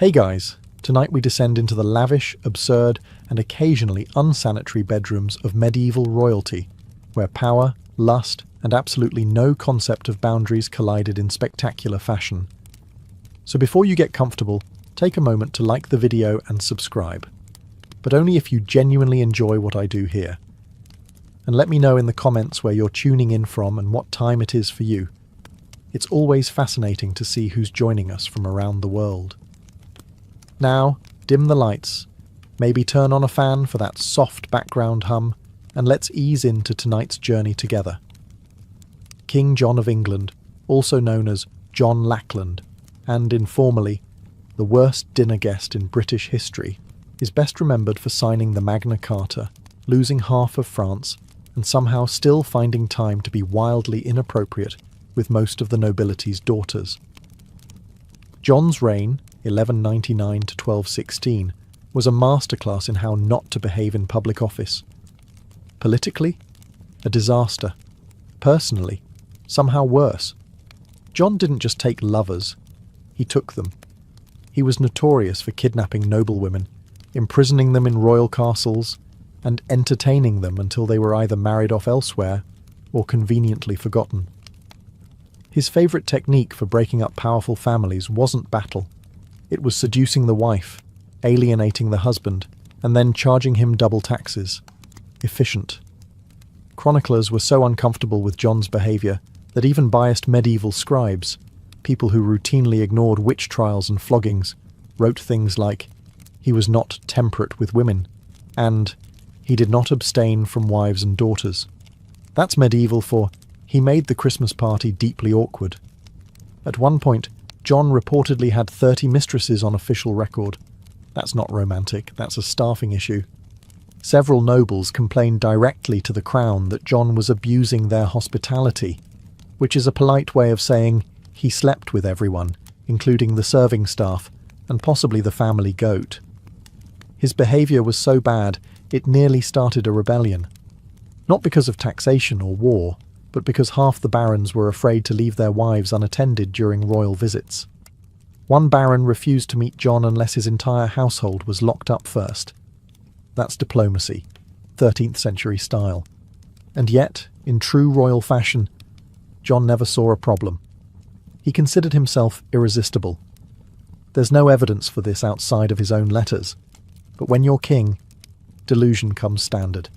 Hey guys, tonight we descend into the lavish, absurd, and occasionally unsanitary bedrooms of medieval royalty, where power, lust, and absolutely no concept of boundaries collided in spectacular fashion. So before you get comfortable, take a moment to like the video and subscribe. But only if you genuinely enjoy what I do here. And let me know in the comments where you're tuning in from and what time it is for you. It's always fascinating to see who's joining us from around the world. Now, dim the lights, maybe turn on a fan for that soft background hum, and let's ease into tonight's journey together. King John of England, also known as John Lackland, and informally, the worst dinner guest in British history, is best remembered for signing the Magna Carta, losing half of France, and somehow still finding time to be wildly inappropriate with most of the nobility's daughters. John's reign, 1199 to 1216, was a masterclass in how not to behave in public office. Politically, a disaster. Personally, somehow worse. John didn't just take lovers, he took them. He was notorious for kidnapping noblewomen, imprisoning them in royal castles, and entertaining them until they were either married off elsewhere or conveniently forgotten. His favourite technique for breaking up powerful families wasn't battle. It was seducing the wife, alienating the husband, and then charging him double taxes. Efficient. Chroniclers were so uncomfortable with John's behaviour that even biased medieval scribes, people who routinely ignored witch trials and floggings, wrote things like, "He was not temperate with women," and "He did not abstain from wives and daughters." That's medieval for, "He made the Christmas party deeply awkward." At one point, John reportedly had 30 mistresses on official record. That's not romantic, that's a staffing issue. Several nobles complained directly to the crown that John was abusing their hospitality, which is a polite way of saying he slept with everyone, including the serving staff, and possibly the family goat. His behaviour was so bad, it nearly started a rebellion. Not because of taxation or war, but because half the barons were afraid to leave their wives unattended during royal visits. One baron refused to meet John unless his entire household was locked up first. That's diplomacy, 13th century style. And yet, in true royal fashion, John never saw a problem. He considered himself irresistible. There's no evidence for this outside of his own letters. But when you're king, delusion comes standard.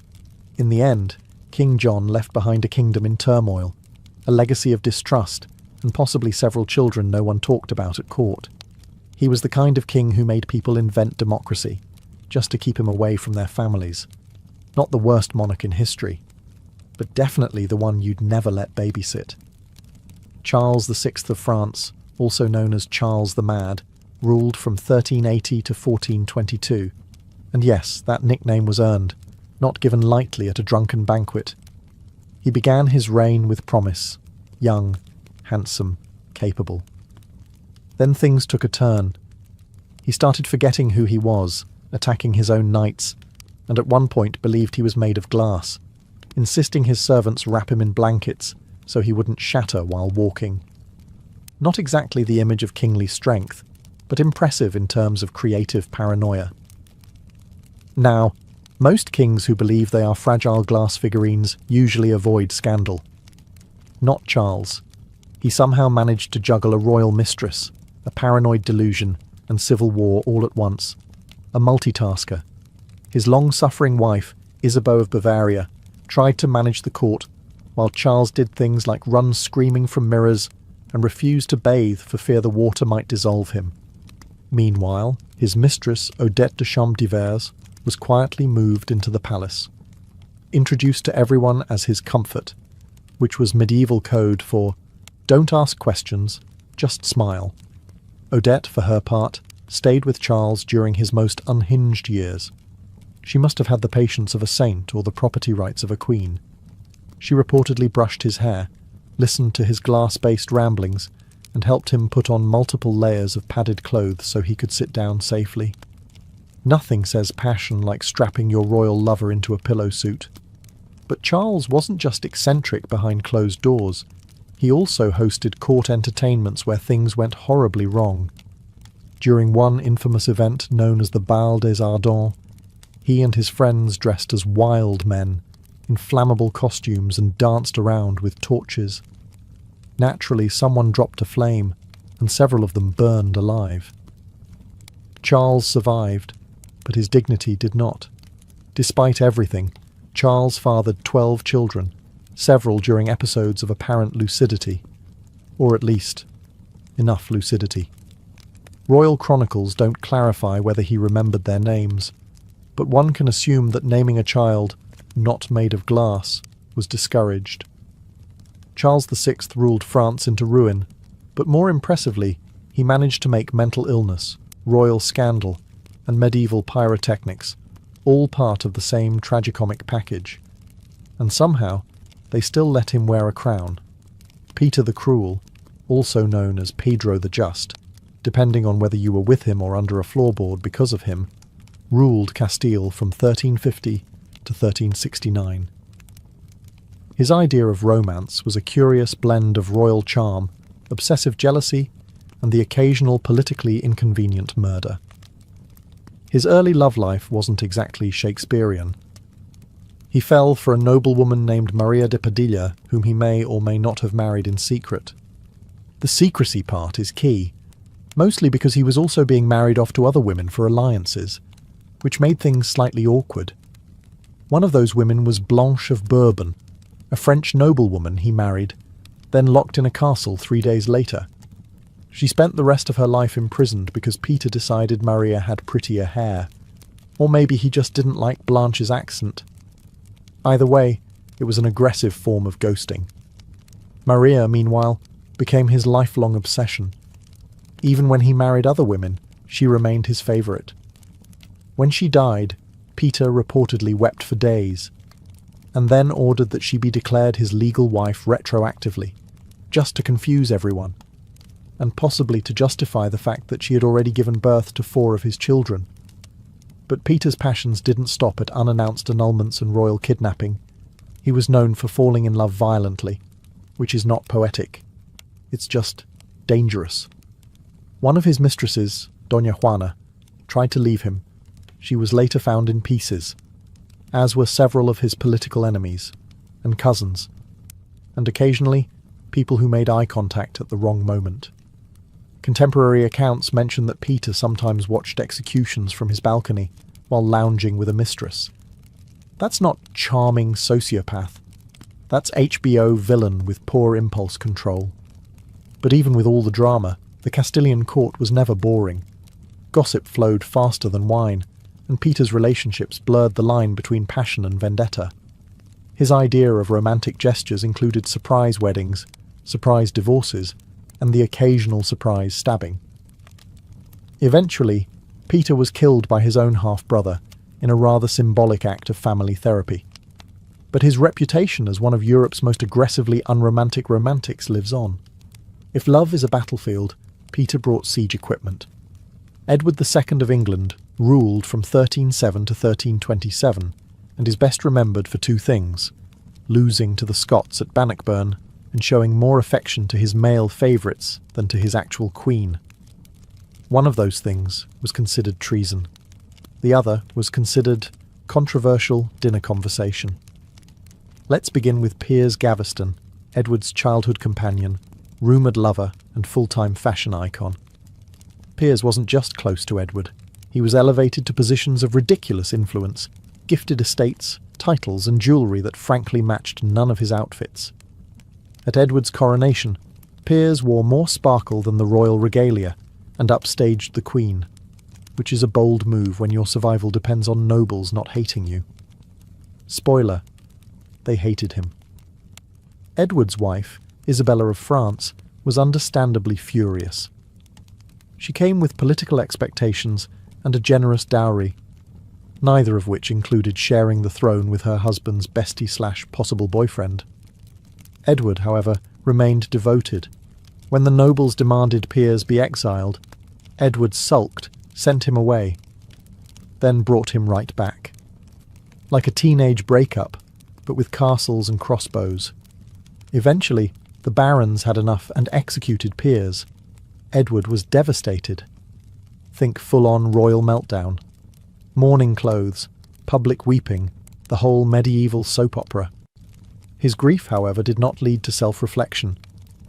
In the end, King John left behind a kingdom in turmoil, a legacy of distrust, and possibly several children no one talked about at court. He was the kind of king who made people invent democracy, just to keep him away from their families. Not the worst monarch in history, but definitely the one you'd never let babysit. Charles VI of France, also known as Charles the Mad, ruled from 1380 to 1422. And yes, that nickname was earned, not given lightly at a drunken banquet. He began his reign with promise, young, handsome, capable. Then things took a turn. He started forgetting who he was, attacking his own knights, and at one point believed he was made of glass, insisting his servants wrap him in blankets so he wouldn't shatter while walking. Not exactly the image of kingly strength, but impressive in terms of creative paranoia. Now, most kings who believe they are fragile glass figurines usually avoid scandal. Not Charles. He somehow managed to juggle a royal mistress, a paranoid delusion, and civil war all at once. A multitasker. His long-suffering wife, Isabeau of Bavaria, tried to manage the court, while Charles did things like run screaming from mirrors and refused to bathe for fear the water might dissolve him. Meanwhile, his mistress, Odette de Champdivers, was quietly moved into the palace, introduced to everyone as his comfort, which was medieval code for "don't ask questions, just smile." Odette, for her part, stayed with Charles during his most unhinged years. She must have had the patience of a saint or the property rights of a queen. She reportedly brushed his hair, listened to his glass-based ramblings, and helped him put on multiple layers of padded clothes so he could sit down safely. Nothing says passion like strapping your royal lover into a pillow suit. But Charles wasn't just eccentric behind closed doors. He also hosted court entertainments where things went horribly wrong. During one infamous event known as the Bal des Ardents, he and his friends dressed as wild men in flammable costumes and danced around with torches. Naturally, someone dropped a flame, and several of them burned alive. Charles survived, but his dignity did not. Despite everything, Charles fathered 12 children, several during episodes of apparent lucidity, or at least, enough lucidity. Royal chronicles don't clarify whether he remembered their names, but one can assume that naming a child not made of glass was discouraged. Charles VI ruled France into ruin, but more impressively, he managed to make mental illness, royal scandal, and medieval pyrotechnics all part of the same tragicomic package. And somehow, they still let him wear a crown. Peter the Cruel, also known as Pedro the Just, depending on whether you were with him or under a floorboard because of him, ruled Castile from 1350 to 1369. His idea of romance was a curious blend of royal charm, obsessive jealousy, and the occasional politically inconvenient murder. His early love life wasn't exactly Shakespearean. He fell for a noblewoman named Maria de Padilla, whom he may or may not have married in secret. The secrecy part is key, mostly because he was also being married off to other women for alliances, which made things slightly awkward. One of those women was Blanche of Bourbon, a French noblewoman he married, then locked in a castle 3 days later. She spent the rest of her life imprisoned because Peter decided Maria had prettier hair, or maybe he just didn't like Blanche's accent. Either way, it was an aggressive form of ghosting. Maria, meanwhile, became his lifelong obsession. Even when he married other women, she remained his favourite. When she died, Peter reportedly wept for days, and then ordered that she be declared his legal wife retroactively, just to confuse everyone, and possibly to justify the fact that she had already given birth to 4 of his children. But Peter's passions didn't stop at unannounced annulments and royal kidnapping. He was known for falling in love violently, which is not poetic. It's just dangerous. One of his mistresses, Doña Juana, tried to leave him. She was later found in pieces, as were several of his political enemies and cousins, and occasionally people who made eye contact at the wrong moment. Contemporary accounts mention that Peter sometimes watched executions from his balcony while lounging with a mistress. That's not charming sociopath. That's HBO villain with poor impulse control. But even with all the drama, the Castilian court was never boring. Gossip flowed faster than wine, and Peter's relationships blurred the line between passion and vendetta. His idea of romantic gestures included surprise weddings, surprise divorces, and the occasional surprise stabbing. Eventually, Peter was killed by his own half-brother in a rather symbolic act of family therapy. But his reputation as one of Europe's most aggressively unromantic romantics lives on. If love is a battlefield, Peter brought siege equipment. Edward II of England ruled from 1307 to 1327, and is best remembered for 2 things: losing to the Scots at Bannockburn and showing more affection to his male favourites than to his actual queen. One of those things was considered treason. The other was considered controversial dinner conversation. Let's begin with Piers Gaveston, Edward's childhood companion, rumoured lover and full-time fashion icon. Piers wasn't just close to Edward. He was elevated to positions of ridiculous influence, gifted estates, titles and jewellery that frankly matched none of his outfits. At Edward's coronation, Piers wore more sparkle than the royal regalia and upstaged the Queen, which is a bold move when your survival depends on nobles not hating you. Spoiler: they hated him. Edward's wife, Isabella of France, was understandably furious. She came with political expectations and a generous dowry, neither of which included sharing the throne with her husband's bestie/possible boyfriend. Edward, however, remained devoted. When the nobles demanded Piers be exiled, Edward sulked, sent him away, then brought him right back. Like a teenage breakup, but with castles and crossbows. Eventually, the barons had enough and executed Piers. Edward was devastated. Think full-on royal meltdown. Mourning clothes, public weeping, the whole medieval soap opera. His grief, however, did not lead to self-reflection.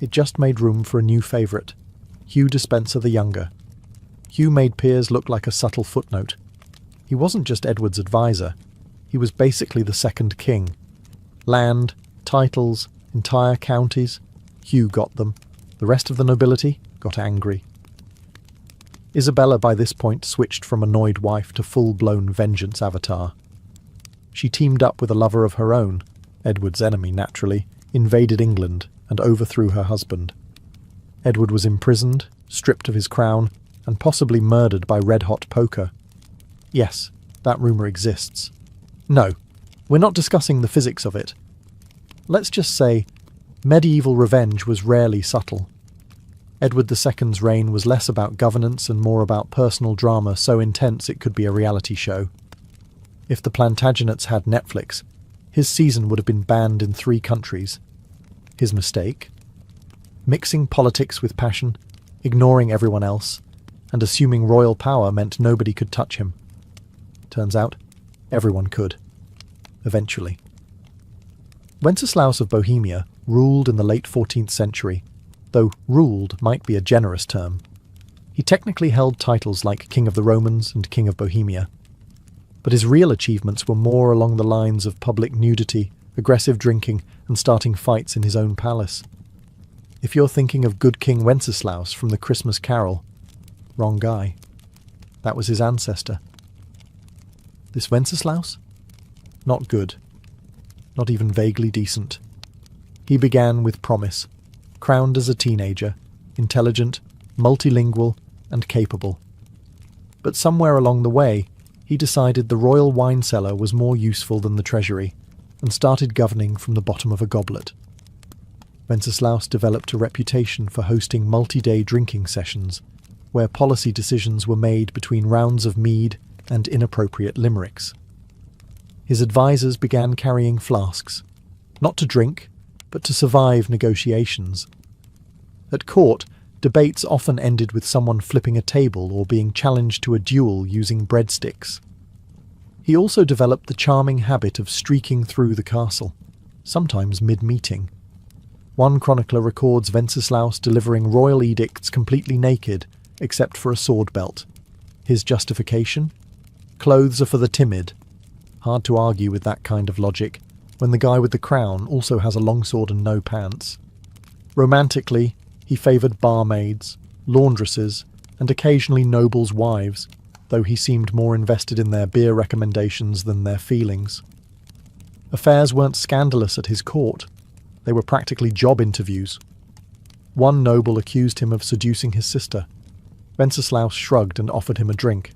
It just made room for a new favourite, Hugh Despenser the Younger. Hugh made Piers look like a subtle footnote. He wasn't just Edward's advisor, he was basically the second king. Land, titles, entire counties, Hugh got them. The rest of the nobility got angry. Isabella by this point switched from annoyed wife to full-blown vengeance avatar. She teamed up with a lover of her own, Edward's enemy naturally, invaded England and overthrew her husband. Edward was imprisoned, stripped of his crown, and possibly murdered by red-hot poker. Yes, that rumour exists. No, we're not discussing the physics of it. Let's just say, medieval revenge was rarely subtle. Edward II's reign was less about governance and more about personal drama so intense it could be a reality show. If the Plantagenets had Netflix, his season would have been banned in 3 countries. His mistake? Mixing politics with passion, ignoring everyone else, and assuming royal power meant nobody could touch him. Turns out, everyone could. Eventually. Wenceslaus of Bohemia ruled in the late 14th century, though ruled might be a generous term. He technically held titles like King of the Romans and King of Bohemia, but his real achievements were more along the lines of public nudity, aggressive drinking, and starting fights in his own palace. If you're thinking of Good King Wenceslaus from the Christmas Carol, wrong guy. That was his ancestor. This Wenceslaus? Not good. Not even vaguely decent. He began with promise, crowned as a teenager, intelligent, multilingual, and capable. But somewhere along the way, he decided the royal wine cellar was more useful than the treasury, and started governing from the bottom of a goblet. Wenceslaus developed a reputation for hosting multi-day drinking sessions, where policy decisions were made between rounds of mead and inappropriate limericks. His advisors began carrying flasks, not to drink, but to survive negotiations. At court, debates often ended with someone flipping a table or being challenged to a duel using breadsticks. He also developed the charming habit of streaking through the castle, sometimes mid-meeting. One chronicler records Wenceslaus delivering royal edicts completely naked, except for a sword belt. His justification? Clothes are for the timid. Hard to argue with that kind of logic, when the guy with the crown also has a longsword and no pants. Romantically, he favoured barmaids, laundresses, and occasionally nobles' wives, though he seemed more invested in their beer recommendations than their feelings. Affairs weren't scandalous at his court. They were practically job interviews. One noble accused him of seducing his sister. Wenceslaus shrugged and offered him a drink.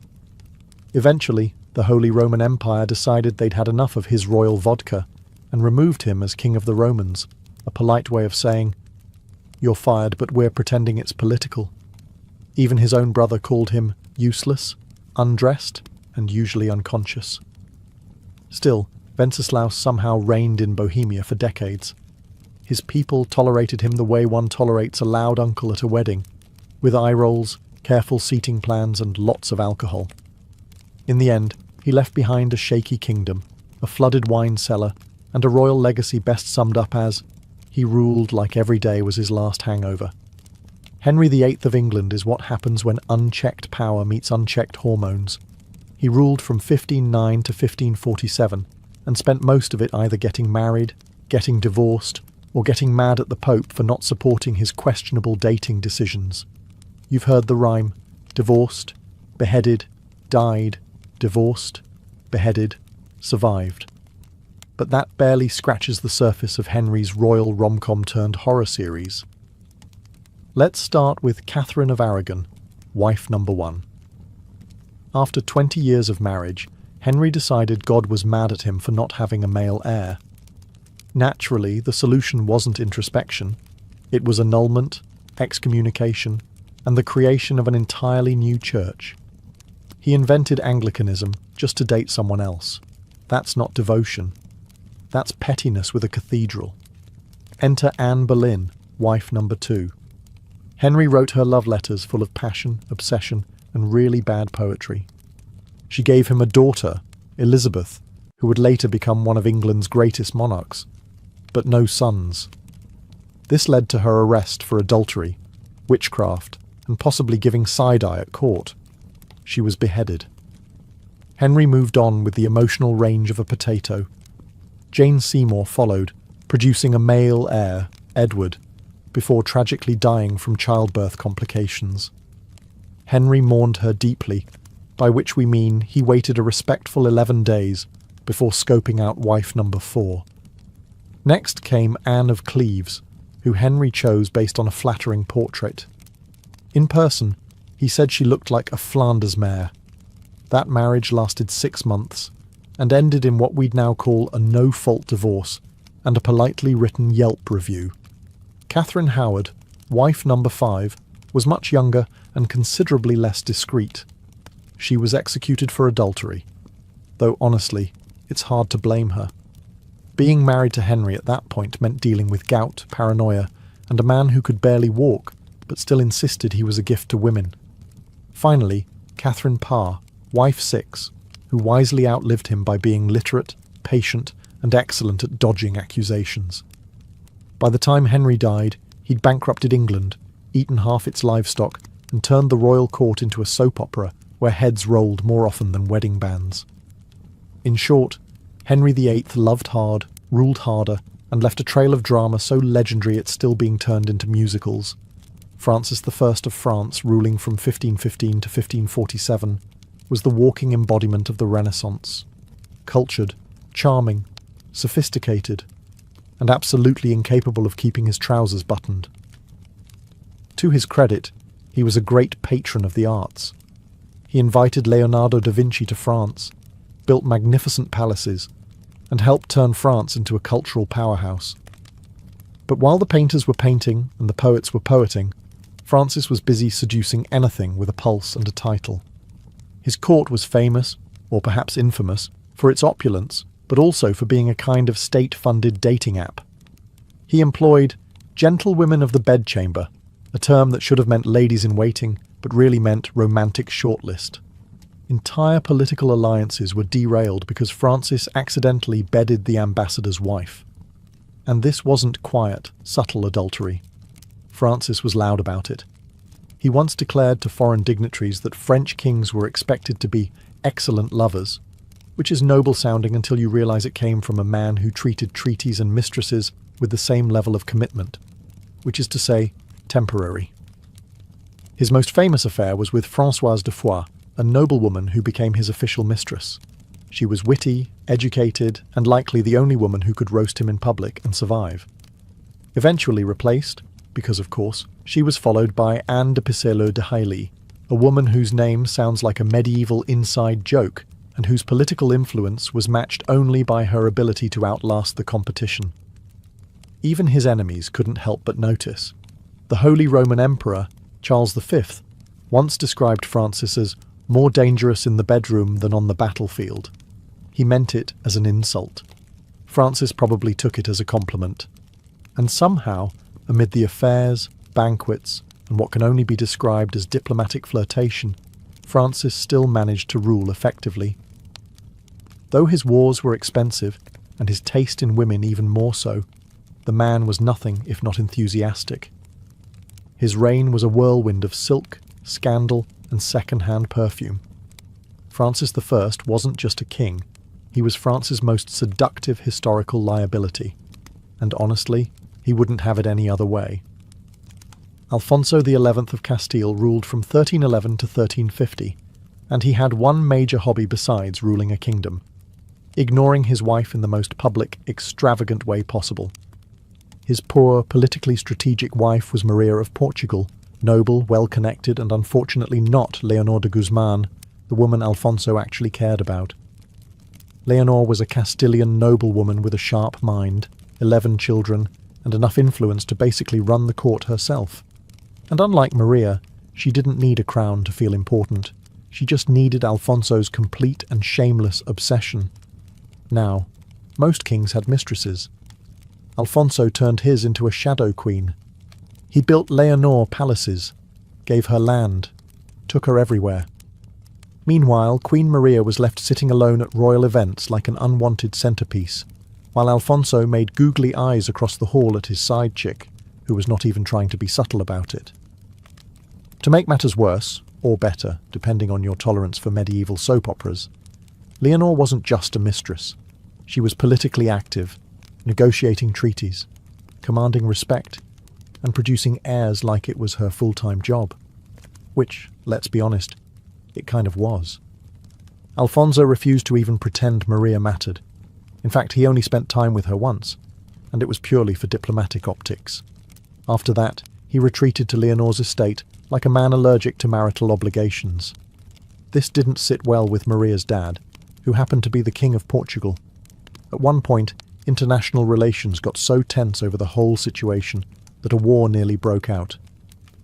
Eventually, the Holy Roman Empire decided they'd had enough of his royal vodka and removed him as King of the Romans, a polite way of saying, "You're fired, but we're pretending it's political." Even his own brother called him useless, undressed, and usually unconscious. Still, Wenceslaus somehow reigned in Bohemia for decades. His people tolerated him the way one tolerates a loud uncle at a wedding, with eye rolls, careful seating plans, and lots of alcohol. In the end, he left behind a shaky kingdom, a flooded wine cellar, and a royal legacy best summed up as, he ruled like every day was his last hangover. Henry VIII of England is what happens when unchecked power meets unchecked hormones. He ruled from 1509 to 1547, and spent most of it either getting married, getting divorced, or getting mad at the Pope for not supporting his questionable dating decisions. You've heard the rhyme, divorced, beheaded, died, divorced, beheaded, survived. But that barely scratches the surface of Henry's royal rom-com turned horror series. Let's start with Catherine of Aragon, wife number 1. After 20 years of marriage, Henry decided God was mad at him for not having a male heir. Naturally, the solution wasn't introspection. It was annulment, excommunication, and the creation of an entirely new church. He invented Anglicanism just to date someone else. That's not devotion. That's pettiness with a cathedral. Enter Anne Boleyn, wife number 2. Henry wrote her love letters full of passion, obsession, and really bad poetry. She gave him a daughter, Elizabeth, who would later become one of England's greatest monarchs, but no sons. This led to her arrest for adultery, witchcraft, and possibly giving side-eye at court. She was beheaded. Henry moved on with the emotional range of a potato. Jane Seymour followed, producing a male heir, Edward, before tragically dying from childbirth complications. Henry mourned her deeply, by which we mean he waited a respectful 11 days before scoping out wife number 4. Next came Anne of Cleves, who Henry chose based on a flattering portrait. In person, he said she looked like a Flanders mare. That marriage lasted 6 months and ended in what we'd now call a no-fault divorce and a politely written Yelp review. Catherine Howard, wife number 5, was much younger and considerably less discreet. She was executed for adultery, though honestly, it's hard to blame her. Being married to Henry at that point meant dealing with gout, paranoia, and a man who could barely walk, but still insisted he was a gift to women. Finally, Catherine Parr, wife 6, who wisely outlived him by being literate, patient, and excellent at dodging accusations. By the time Henry died, he'd bankrupted England, eaten half its livestock, and turned the royal court into a soap opera where heads rolled more often than wedding bands. In short, Henry VIII loved hard, ruled harder, and left a trail of drama so legendary it's still being turned into musicals. Francis I of France, ruling from 1515 to 1547, was the walking embodiment of the Renaissance. Cultured, charming, sophisticated, and absolutely incapable of keeping his trousers buttoned. To his credit, he was a great patron of the arts. He invited Leonardo da Vinci to France, built magnificent palaces, and helped turn France into a cultural powerhouse. But while the painters were painting and the poets were poeting, Francis was busy seducing anything with a pulse and a title. His court was famous, or perhaps infamous, for its opulence, but also for being a kind of state-funded dating app. He employed gentlewomen of the bedchamber, a term that should have meant ladies-in-waiting, but really meant romantic shortlist. Entire political alliances were derailed because Francis accidentally bedded the ambassador's wife. And this wasn't quiet, subtle adultery. Francis was loud about it. He once declared to foreign dignitaries that French kings were expected to be excellent lovers, which is noble-sounding until you realize it came from a man who treated treaties and mistresses with the same level of commitment, which is to say, temporary. His most famous affair was with Françoise de Foix, a noblewoman who became his official mistress. She was witty, educated, and likely the only woman who could roast him in public and survive. Eventually replaced, because of course, she was followed by Anne de Pisseleu de Hailly, a woman whose name sounds like a medieval inside joke and whose political influence was matched only by her ability to outlast the competition. Even his enemies couldn't help but notice. The Holy Roman Emperor, Charles V, once described Francis as more dangerous in the bedroom than on the battlefield. He meant it as an insult. Francis probably took it as a compliment. And somehow, amid the affairs, banquets, and what can only be described as diplomatic flirtation, Francis still managed to rule effectively. Though his wars were expensive, and his taste in women even more so, the man was nothing if not enthusiastic. His reign was a whirlwind of silk, scandal, and second-hand perfume. Francis I wasn't just a king, he was France's most seductive historical liability, and honestly, he wouldn't have it any other way. Alfonso XI of Castile ruled from 1311 to 1350, and he had one major hobby besides ruling a kingdom: ignoring his wife in the most public, extravagant way possible. His poor, politically strategic wife was Maria of Portugal, noble, well-connected, and unfortunately not Leonor de Guzman, the woman Alfonso actually cared about. Leonor was a Castilian noblewoman with a sharp mind, 11 children, and enough influence to basically run the court herself. And unlike Maria, she didn't need a crown to feel important. She just needed Alfonso's complete and shameless obsession. Now, most kings had mistresses. Alfonso turned his into a shadow queen. He built Leonor palaces, gave her land, took her everywhere. Meanwhile, Queen Maria was left sitting alone at royal events like an unwanted centerpiece, while Alfonso made googly eyes across the hall at his side chick, who was not even trying to be subtle about it. To make matters worse, or better, depending on your tolerance for medieval soap operas, Leonor wasn't just a mistress. She was politically active, negotiating treaties, commanding respect, and producing heirs like it was her full-time job. Which, let's be honest, it kind of was. Alfonso refused to even pretend Maria mattered. In fact, he only spent time with her once, and it was purely for diplomatic optics. After that, he retreated to Leonor's estate like a man allergic to marital obligations. This didn't sit well with Maria's dad, who happened to be the King of Portugal. At one point, international relations got so tense over the whole situation that a war nearly broke out.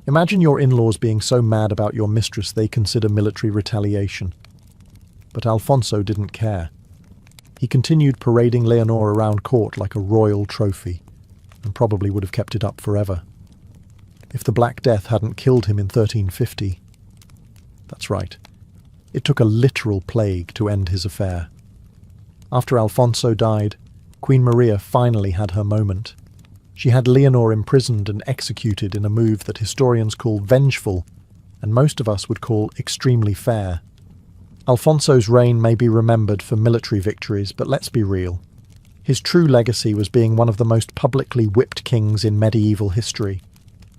Imagine your in-laws being so mad about your mistress they consider military retaliation. But Alfonso didn't care. He continued parading Leonor around court like a royal trophy, and probably would have kept it up forever. If the Black Death hadn't killed him in 1350. That's right. It took a literal plague to end his affair. After Alfonso died, Queen Maria finally had her moment. She had Leonor imprisoned and executed in a move that historians call vengeful, and most of us would call extremely fair. Alfonso's reign may be remembered for military victories, but let's be real. His true legacy was being one of the most publicly whipped kings in medieval history.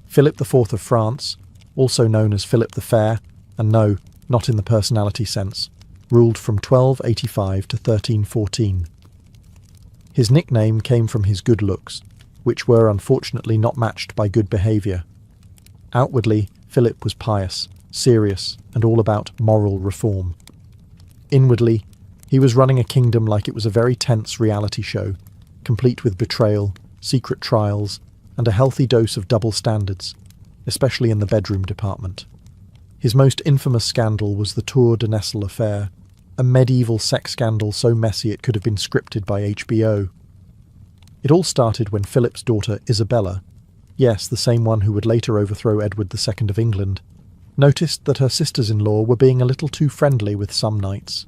Philip IV of France, also known as Philip the Fair, and no, not in the personality sense, ruled from 1285 to 1314. His nickname came from his good looks, which were unfortunately not matched by good behaviour. Outwardly, Philip was pious, serious, and all about moral reform. Inwardly, he was running a kingdom like it was a very tense reality show, complete with betrayal, secret trials, and a healthy dose of double standards, especially in the bedroom department. His most infamous scandal was the Tour de Nesle affair, a medieval sex scandal so messy it could have been scripted by HBO. It all started when Philip's daughter Isabella, yes, the same one who would later overthrow Edward II of England, noticed that her sisters-in-law were being a little too friendly with some knights.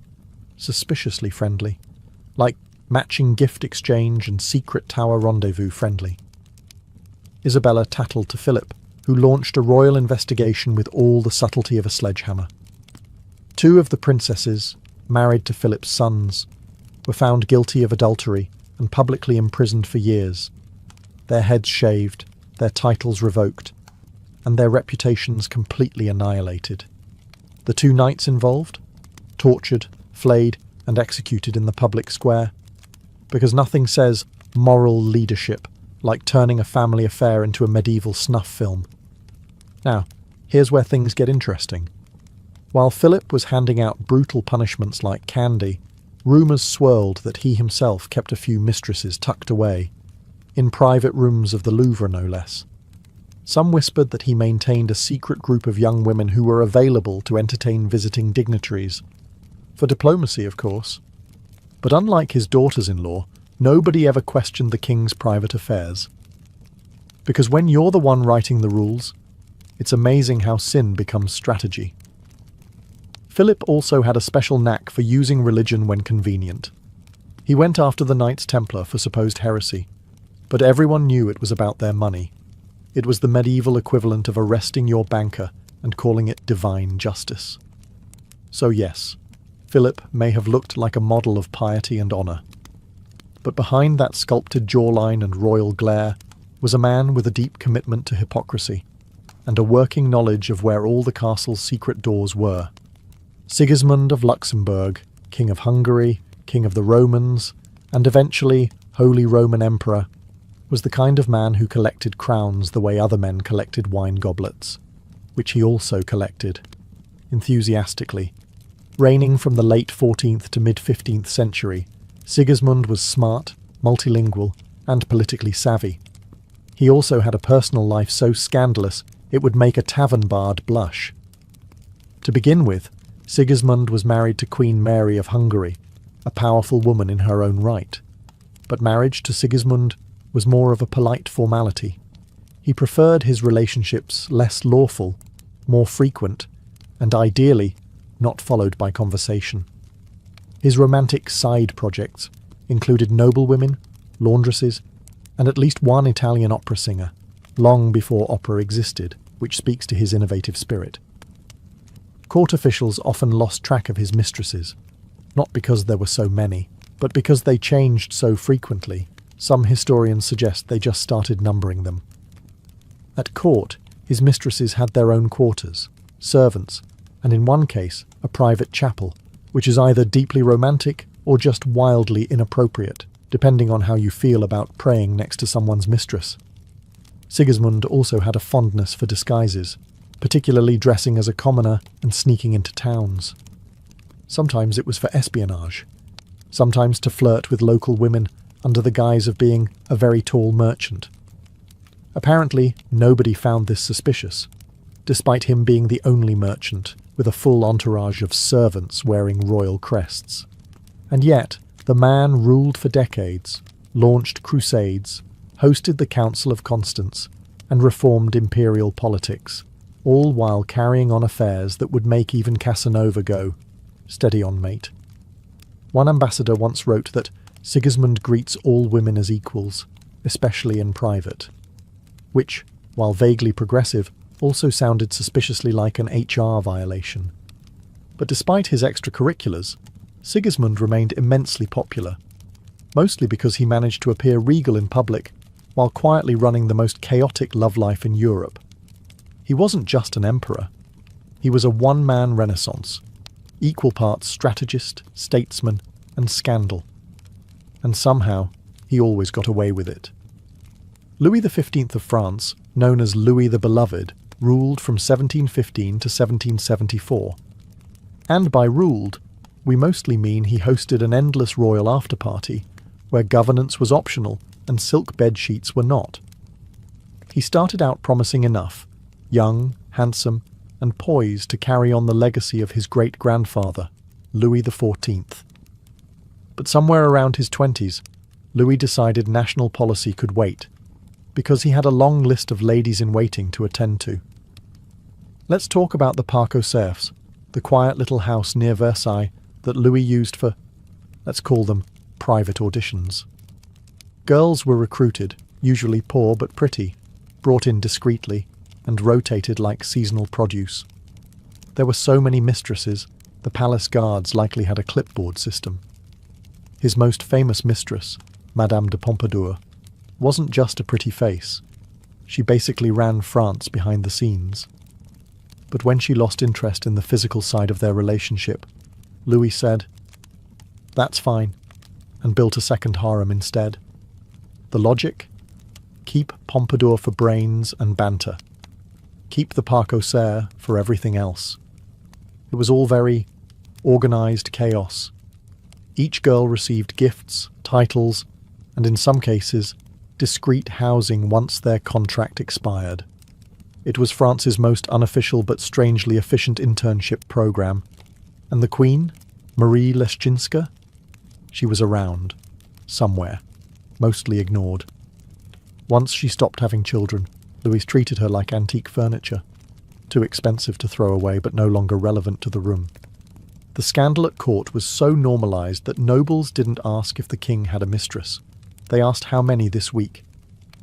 Suspiciously friendly. Like matching gift exchange and secret tower rendezvous friendly. Isabella tattled to Philip, who launched a royal investigation with all the subtlety of a sledgehammer. 2 of the princesses, married to Philip's sons, were found guilty of adultery and publicly imprisoned for years, their heads shaved, their titles revoked, and their reputations completely annihilated. The 2 knights involved? Tortured, flayed, and executed in the public square. Because nothing says moral leadership like turning a family affair into a medieval snuff film. Now, here's where things get interesting. While Philip was handing out brutal punishments like candy, rumours swirled that he himself kept a few mistresses tucked away, in private rooms of the Louvre no less. Some whispered that he maintained a secret group of young women who were available to entertain visiting dignitaries. For diplomacy, of course. But unlike his daughters-in-law, nobody ever questioned the king's private affairs. Because when you're the one writing the rules, it's amazing how sin becomes strategy. Philip also had a special knack for using religion when convenient. He went after the Knights Templar for supposed heresy, but everyone knew it was about their money. It was the medieval equivalent of arresting your banker and calling it divine justice. So yes, Philip may have looked like a model of piety and honour. But behind that sculpted jawline and royal glare was a man with a deep commitment to hypocrisy, and a working knowledge of where all the castle's secret doors were. Sigismund of Luxembourg, King of Hungary, King of the Romans, and eventually Holy Roman Emperor, was the kind of man who collected crowns the way other men collected wine goblets, which he also collected, enthusiastically. Reigning from the late 14th to mid-15th century, Sigismund was smart, multilingual, and politically savvy. He also had a personal life so scandalous it would make a tavern bard blush. To begin with, Sigismund was married to Queen Mary of Hungary, a powerful woman in her own right. But marriage to Sigismund was more of a polite formality. He preferred his relationships less lawful, more frequent, and ideally not followed by conversation. His romantic side projects included noblewomen, laundresses, and at least one Italian opera singer, long before opera existed, which speaks to his innovative spirit. Court officials often lost track of his mistresses, not because there were so many, but because they changed so frequently. Some historians suggest they just started numbering them. At court, his mistresses had their own quarters, servants, and in one case, a private chapel, which is either deeply romantic or just wildly inappropriate, depending on how you feel about praying next to someone's mistress. Sigismund also had a fondness for disguises, particularly dressing as a commoner and sneaking into towns. Sometimes it was for espionage, sometimes to flirt with local women under the guise of being a very tall merchant. Apparently, nobody found this suspicious, despite him being the only merchant with a full entourage of servants wearing royal crests. And yet, the man ruled for decades, launched crusades, hosted the Council of Constance, and reformed imperial politics, all while carrying on affairs that would make even Casanova go, "Steady on, mate." One ambassador once wrote that Sigismund greets all women as equals, especially in private, which, while vaguely progressive, also sounded suspiciously like an HR violation. But despite his extracurriculars, Sigismund remained immensely popular, mostly because he managed to appear regal in public while quietly running the most chaotic love life in Europe. He wasn't just an emperor. He was a one-man renaissance, equal parts strategist, statesman, and scandal. And somehow, he always got away with it. Louis XV of France, known as Louis the Beloved, ruled from 1715 to 1774. And by ruled, we mostly mean he hosted an endless royal after-party where governance was optional and silk bed sheets were not. He started out promising enough, young, handsome, and poised to carry on the legacy of his great-grandfather, Louis XIV. But somewhere around his 20s, Louis decided national policy could wait, because he had a long list of ladies-in-waiting to attend to. Let's talk about the Parc aux Cerfs, the quiet little house near Versailles that Louis used for, let's call them, private auditions. Girls were recruited, usually poor but pretty, brought in discreetly, and rotated like seasonal produce. There were so many mistresses, the palace guards likely had a clipboard system. His most famous mistress, Madame de Pompadour, wasn't just a pretty face. She basically ran France behind the scenes. But when she lost interest in the physical side of their relationship, Louis said, "That's fine," and built a second harem instead. The logic? Keep Pompadour for brains and banter. Keep the Parc aux Cerfs for everything else. It was all very organised chaos. Each girl received gifts, titles, and in some cases, discreet housing once their contract expired. It was France's most unofficial but strangely efficient internship program. And the Queen, Marie Leszczyńska? She was around, somewhere, mostly ignored. Once she stopped having children, Louis treated her like antique furniture, too expensive to throw away but no longer relevant to the room. The scandal at court was so normalised that nobles didn't ask if the king had a mistress. They asked how many this week.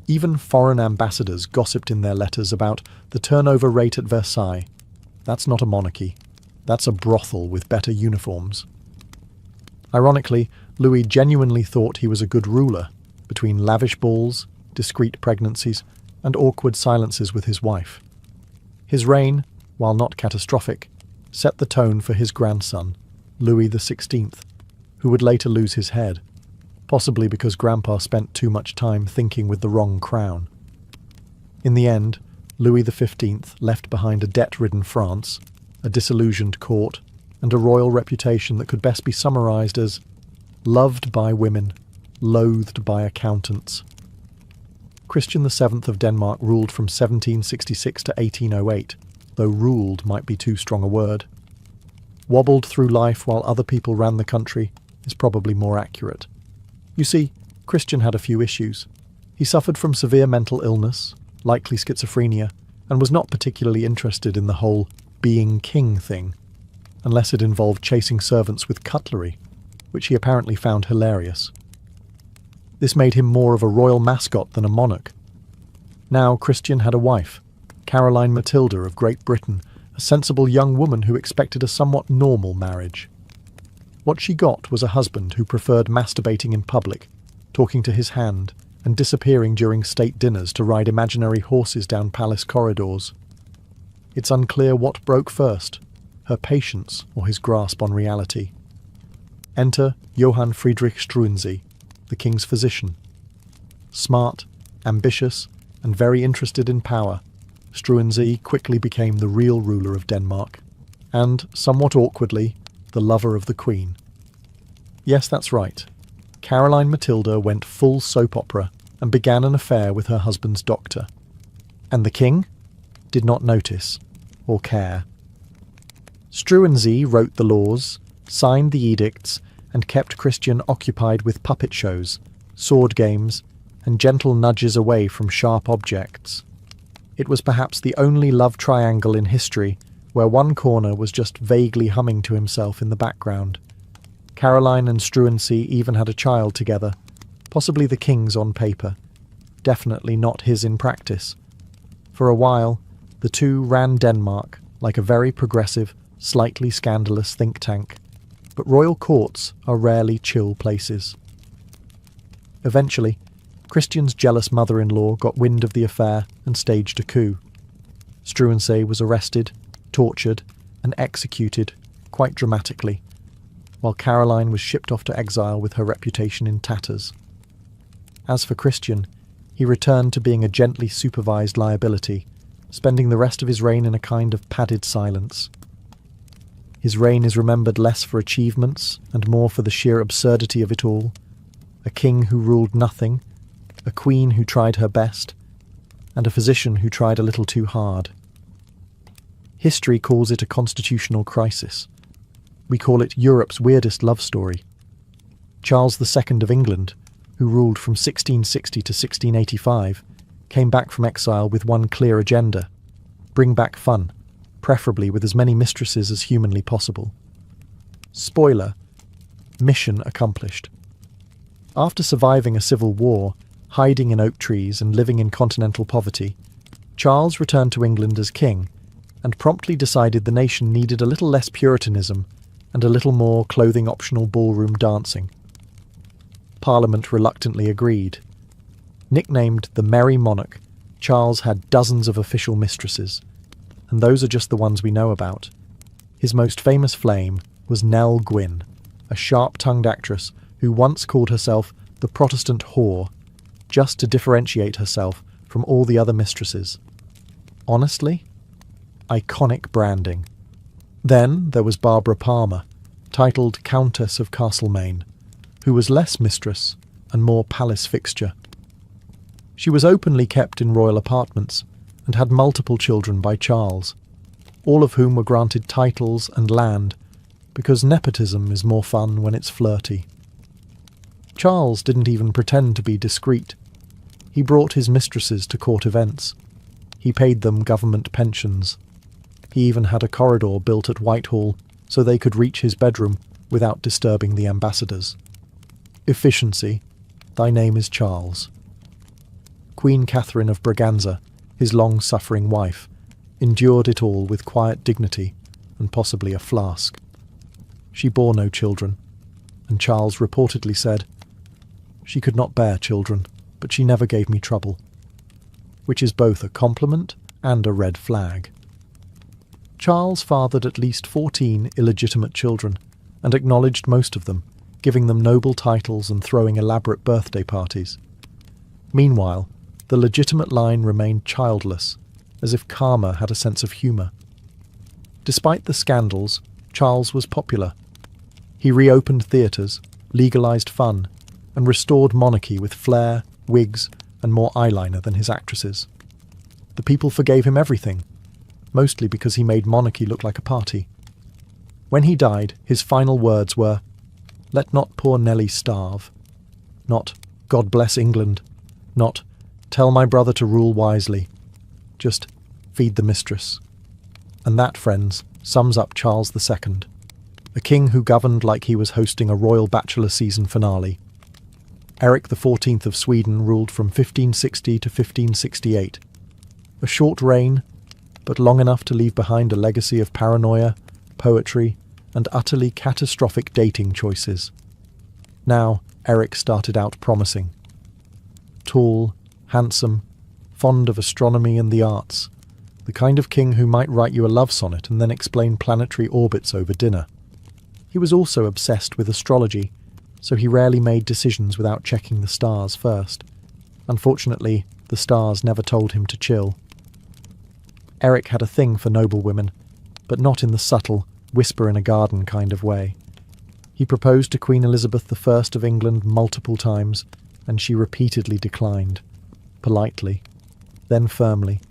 Even foreign ambassadors gossiped in their letters about the turnover rate at Versailles. That's not a monarchy. That's a brothel with better uniforms. Ironically, Louis genuinely thought he was a good ruler, between lavish balls, discreet pregnancies, and awkward silences with his wife. His reign, while not catastrophic, set the tone for his grandson, Louis XVI, who would later lose his head, possibly because Grandpa spent too much time thinking with the wrong crown. In the end, Louis XV left behind a debt-ridden France, a disillusioned court, and a royal reputation that could best be summarised as loved by women, loathed by accountants. Christian VII of Denmark ruled from 1766 to 1808, though ruled might be too strong a word. Wobbled through life while other people ran the country is probably more accurate. You see, Christian had a few issues. He suffered from severe mental illness, likely schizophrenia, and was not particularly interested in the whole being king thing, unless it involved chasing servants with cutlery, which he apparently found hilarious. This made him more of a royal mascot than a monarch. Now Christian had a wife, Caroline Matilda of Great Britain, a sensible young woman who expected a somewhat normal marriage. What she got was a husband who preferred masturbating in public, talking to his hand, and disappearing during state dinners to ride imaginary horses down palace corridors. It's unclear what broke first, her patience or his grasp on reality. Enter Johann Friedrich Struensee, the king's physician. Smart, ambitious, and very interested in power, Struensee quickly became the real ruler of Denmark, and, somewhat awkwardly, the lover of the Queen. Yes, that's right. Caroline Matilda went full soap opera and began an affair with her husband's doctor. And the king did not notice or care. Struensee wrote the laws, signed the edicts, and kept Christian occupied with puppet shows, sword games, and gentle nudges away from sharp objects. It was perhaps the only love triangle in history where one corner was just vaguely humming to himself in the background. Caroline and Struensee even had a child together, possibly the king's on paper, definitely not his in practice. For a while, the two ran Denmark like a very progressive, slightly scandalous think tank, but royal courts are rarely chill places. Eventually, Christian's jealous mother-in-law got wind of the affair and staged a coup. Struensee was arrested, tortured, and executed, quite dramatically, while Caroline was shipped off to exile with her reputation in tatters. As for Christian, he returned to being a gently supervised liability, spending the rest of his reign in a kind of padded silence. His reign is remembered less for achievements and more for the sheer absurdity of it all. A king who ruled nothing, a queen who tried her best, and a physician who tried a little too hard. History calls it a constitutional crisis. We call it Europe's weirdest love story. Charles II of England, who ruled from 1660 to 1685, came back from exile with one clear agenda: bring back fun, preferably with as many mistresses as humanly possible. Spoiler: mission accomplished. After surviving a civil war, hiding in oak trees and living in continental poverty, Charles returned to England as king and promptly decided the nation needed a little less puritanism and a little more clothing-optional ballroom dancing. Parliament reluctantly agreed. Nicknamed the Merry Monarch, Charles had dozens of official mistresses, and those are just the ones we know about. His most famous flame was Nell Gwyn, a sharp-tongued actress who once called herself the Protestant whore, just to differentiate herself from all the other mistresses. Honestly, iconic branding. Then there was Barbara Palmer, titled Countess of Castlemaine, who was less mistress and more palace fixture. She was openly kept in royal apartments and had multiple children by Charles, all of whom were granted titles and land, because nepotism is more fun when it's flirty. Charles didn't even pretend to be discreet. He brought his mistresses to court events. He paid them government pensions. He even had a corridor built at Whitehall so they could reach his bedroom without disturbing the ambassadors. Efficiency. Thy name is Charles. Queen Catherine of Braganza, his long-suffering wife, endured it all with quiet dignity and possibly a flask. She bore no children, and Charles reportedly said, "She could not bear children, but she never gave me trouble," which is both a compliment and a red flag. Charles fathered at least 14 illegitimate children, and acknowledged most of them, giving them noble titles and throwing elaborate birthday parties. Meanwhile, the legitimate line remained childless, as if karma had a sense of humour. Despite the scandals, Charles was popular. He reopened theatres, legalised fun, and restored monarchy with flair, wigs, and more eyeliner than his actresses. The people forgave him everything, mostly because he made monarchy look like a party. When he died, his final words were, "Let not poor Nelly starve," not "God bless England," not "Tell my brother to rule wisely," just "Feed the mistress." And that, friends, sums up Charles II, a king who governed like he was hosting a royal bachelor season finale. Eric XIV of Sweden ruled from 1560 to 1568. A short reign, but long enough to leave behind a legacy of paranoia, poetry, and utterly catastrophic dating choices. Now, Eric started out promising. Tall, handsome, fond of astronomy and the arts, the kind of king who might write you a love sonnet and then explain planetary orbits over dinner. He was also obsessed with astrology, so he rarely made decisions without checking the stars first. Unfortunately, the stars never told him to chill. Eric had a thing for noble women, but not in the subtle, whisper-in-a-garden kind of way. He proposed to Queen Elizabeth I of England multiple times, and she repeatedly declined, politely, then firmly,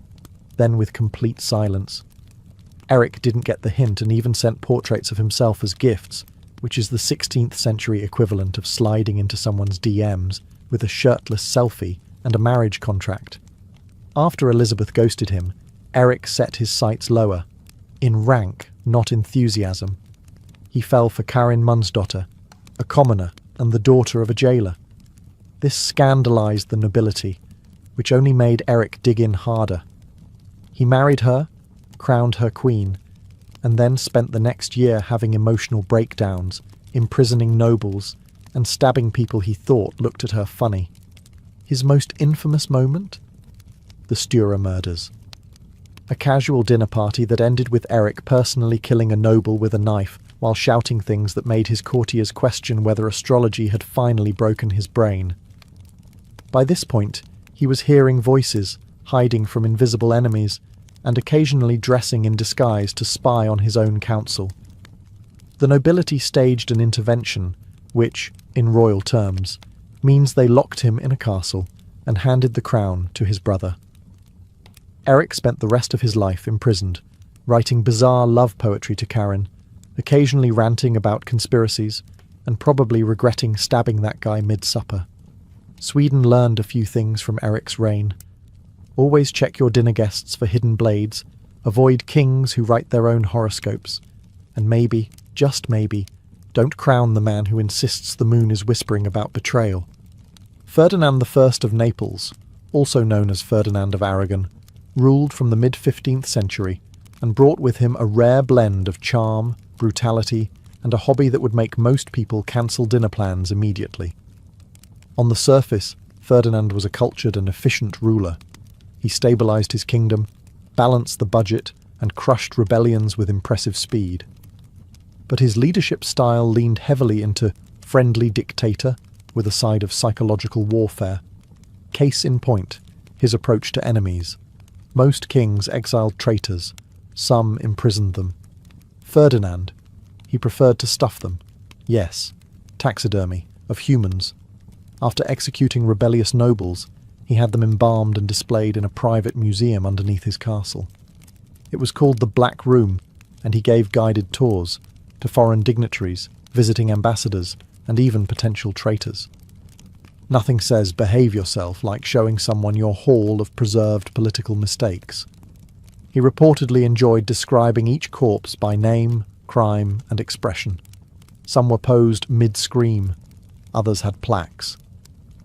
then with complete silence. Eric didn't get the hint and even sent portraits of himself as gifts, which is the 16th century equivalent of sliding into someone's DMs with a shirtless selfie and a marriage contract. After Elizabeth ghosted him, Eric set his sights lower, in rank, not enthusiasm. He fell for Karin Mundsdotter, a commoner and the daughter of a jailer. This scandalised the nobility, which only made Eric dig in harder. He married her, crowned her queen, and then spent the next year having emotional breakdowns, imprisoning nobles, and stabbing people he thought looked at her funny. His most infamous moment? The Stura murders. A casual dinner party that ended with Eric personally killing a noble with a knife while shouting things that made his courtiers question whether astrology had finally broken his brain. By this point, he was hearing voices, hiding from invisible enemies, and occasionally dressing in disguise to spy on his own council. The nobility staged an intervention, which, in royal terms, means they locked him in a castle and handed the crown to his brother. Eric spent the rest of his life imprisoned, writing bizarre love poetry to Karin, occasionally ranting about conspiracies, and probably regretting stabbing that guy mid-supper. Sweden learned a few things from Eric's reign. Always check your dinner guests for hidden blades, avoid kings who write their own horoscopes, and maybe, just maybe, don't crown the man who insists the moon is whispering about betrayal. Ferdinand I of Naples, also known as Ferdinand of Aragon, ruled from the mid-15th century and brought with him a rare blend of charm, brutality, and a hobby that would make most people cancel dinner plans immediately. On the surface, Ferdinand was a cultured and efficient ruler. He stabilised his kingdom, balanced the budget, and crushed rebellions with impressive speed. But his leadership style leaned heavily into friendly dictator with a side of psychological warfare. Case in point, his approach to enemies. Most kings exiled traitors, some imprisoned them. Ferdinand, he preferred to stuff them. Yes, taxidermy, of humans. After executing rebellious nobles, he had them embalmed and displayed in a private museum underneath his castle. It was called the Black Room, and he gave guided tours to foreign dignitaries, visiting ambassadors, and even potential traitors. Nothing says behave yourself like showing someone your haul of preserved political mistakes. He reportedly enjoyed describing each corpse by name, crime, and expression. Some were posed mid-scream, others had plaques.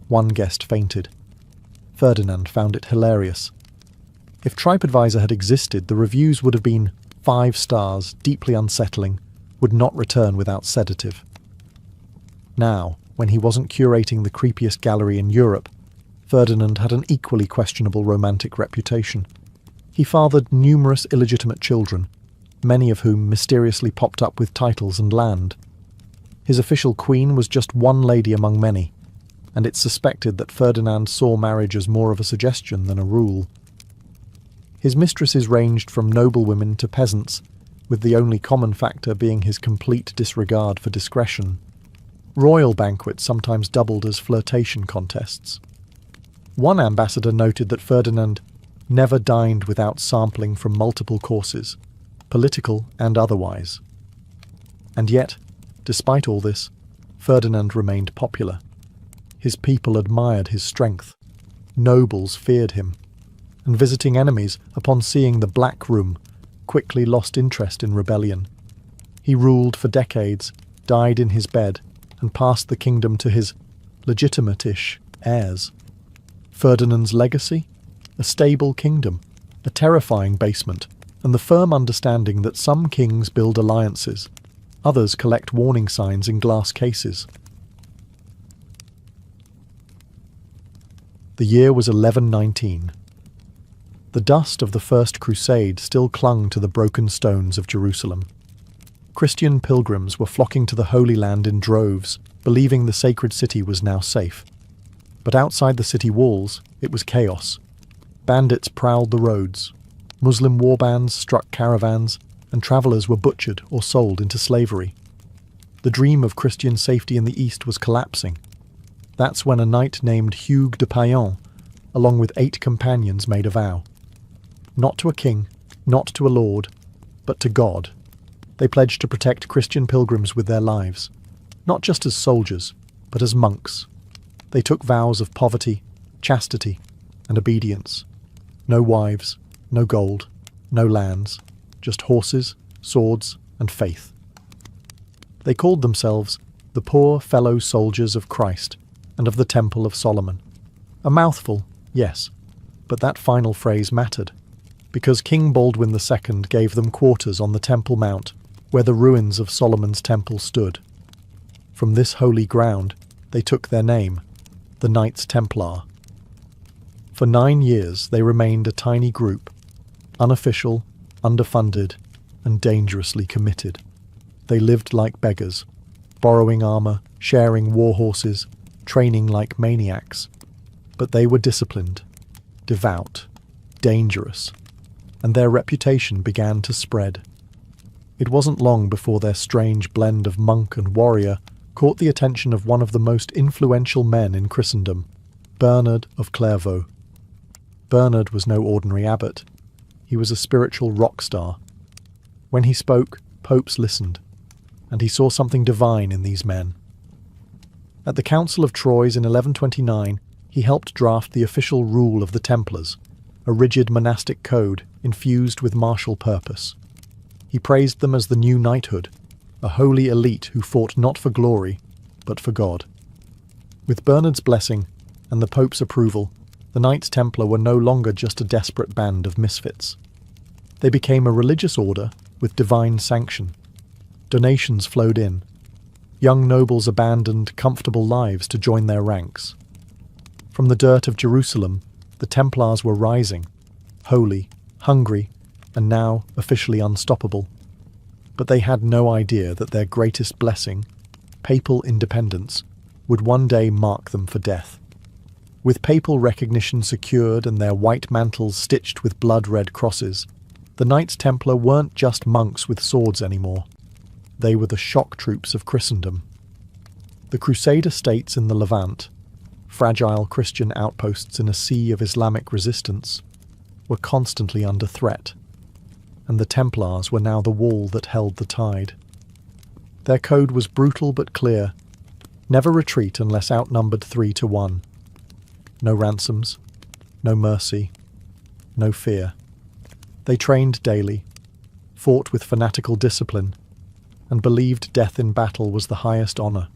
One guest fainted. Ferdinand found it hilarious. If TripAdvisor had existed, the reviews would have been 5 stars, deeply unsettling, would not return without sedative. Now, when he wasn't curating the creepiest gallery in Europe, Ferdinand had an equally questionable romantic reputation. He fathered numerous illegitimate children, many of whom mysteriously popped up with titles and land. His official queen was just one lady among many, and it's suspected that Ferdinand saw marriage as more of a suggestion than a rule. His mistresses ranged from noblewomen to peasants, with the only common factor being his complete disregard for discretion. Royal banquets sometimes doubled as flirtation contests. One ambassador noted that Ferdinand never dined without sampling from multiple courses, political and otherwise. And yet, despite all this, Ferdinand remained popular. His people admired his strength. Nobles feared him. And visiting enemies, upon seeing the Black Room, quickly lost interest in rebellion. He ruled for decades, died in his bed, and passed the kingdom to his legitimate-ish heirs. Ferdinand's legacy? A stable kingdom, a terrifying basement, and the firm understanding that some kings build alliances, others collect warning signs in glass cases. The year was 1119. The dust of the First Crusade still clung to the broken stones of Jerusalem. Christian pilgrims were flocking to the Holy Land in droves, believing the sacred city was now safe. But outside the city walls, it was chaos. Bandits prowled the roads, Muslim warbands struck caravans, and travellers were butchered or sold into slavery. The dream of Christian safety in the East was collapsing. That's when a knight named Hugues de Payan, along with 8 companions, made a vow. Not to a king, not to a lord, but to God. They pledged to protect Christian pilgrims with their lives, not just as soldiers, but as monks. They took vows of poverty, chastity, and obedience. No wives, no gold, no lands, just horses, swords, and faith. They called themselves the Poor Fellow Soldiers of Christ and of the Temple of Solomon. A mouthful, yes, but that final phrase mattered, because King Baldwin II gave them quarters on the Temple Mount, where the ruins of Solomon's temple stood. From this holy ground, they took their name, the Knights Templar. For 9 years they remained a tiny group, unofficial, underfunded, and dangerously committed. They lived like beggars, borrowing armor, sharing war horses, training like maniacs. But they were disciplined, devout, dangerous, and their reputation began to spread. It wasn't long before their strange blend of monk and warrior caught the attention of one of the most influential men in Christendom, Bernard of Clairvaux. Bernard was no ordinary abbot. He was a spiritual rock star. When he spoke, popes listened, and he saw something divine in these men. At the Council of Troyes in 1129, he helped draft the official rule of the Templars, a rigid monastic code infused with martial purpose. He praised them as the new knighthood, a holy elite who fought not for glory, but for God. With Bernard's blessing and the Pope's approval, the Knights Templar were no longer just a desperate band of misfits. They became a religious order with divine sanction. Donations flowed in. Young nobles abandoned comfortable lives to join their ranks. From the dirt of Jerusalem, the Templars were rising, holy, hungry, and now officially unstoppable. But they had no idea that their greatest blessing, papal independence, would one day mark them for death. With papal recognition secured and their white mantles stitched with blood-red crosses, the Knights Templar weren't just monks with swords anymore. They were the shock troops of Christendom. The Crusader states in the Levant, fragile Christian outposts in a sea of Islamic resistance, were constantly under threat, and the Templars were now the wall that held the tide. Their code was brutal but clear: never retreat unless outnumbered 3-1. No ransoms, no mercy, no fear. They trained daily, fought with fanatical discipline, and believed death in battle was the highest honour.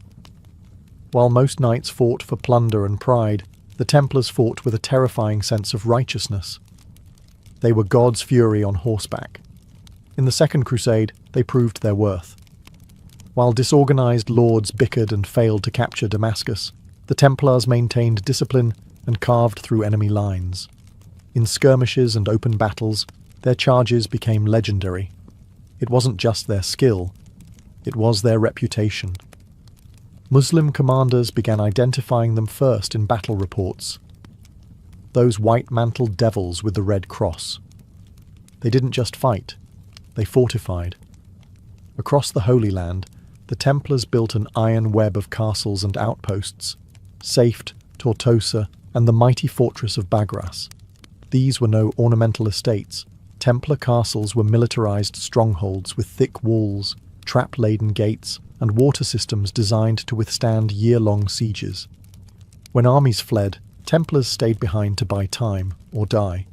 While most knights fought for plunder and pride, the Templars fought with a terrifying sense of righteousness. They were God's fury on horseback. In the Second Crusade, they proved their worth. While disorganized lords bickered and failed to capture Damascus, the Templars maintained discipline and carved through enemy lines. In skirmishes and open battles, their charges became legendary. It wasn't just their skill, it was their reputation. Muslim commanders began identifying them first in battle reports. Those white-mantled devils with the red cross. They didn't just fight, they fortified. Across the Holy Land, the Templars built an iron web of castles and outposts, Safed, Tortosa, and the mighty fortress of Bagras. These were no ornamental estates. Templar castles were militarized strongholds with thick walls, trap-laden gates, and water systems designed to withstand year-long sieges. When armies fled, Templars stayed behind to buy time or die.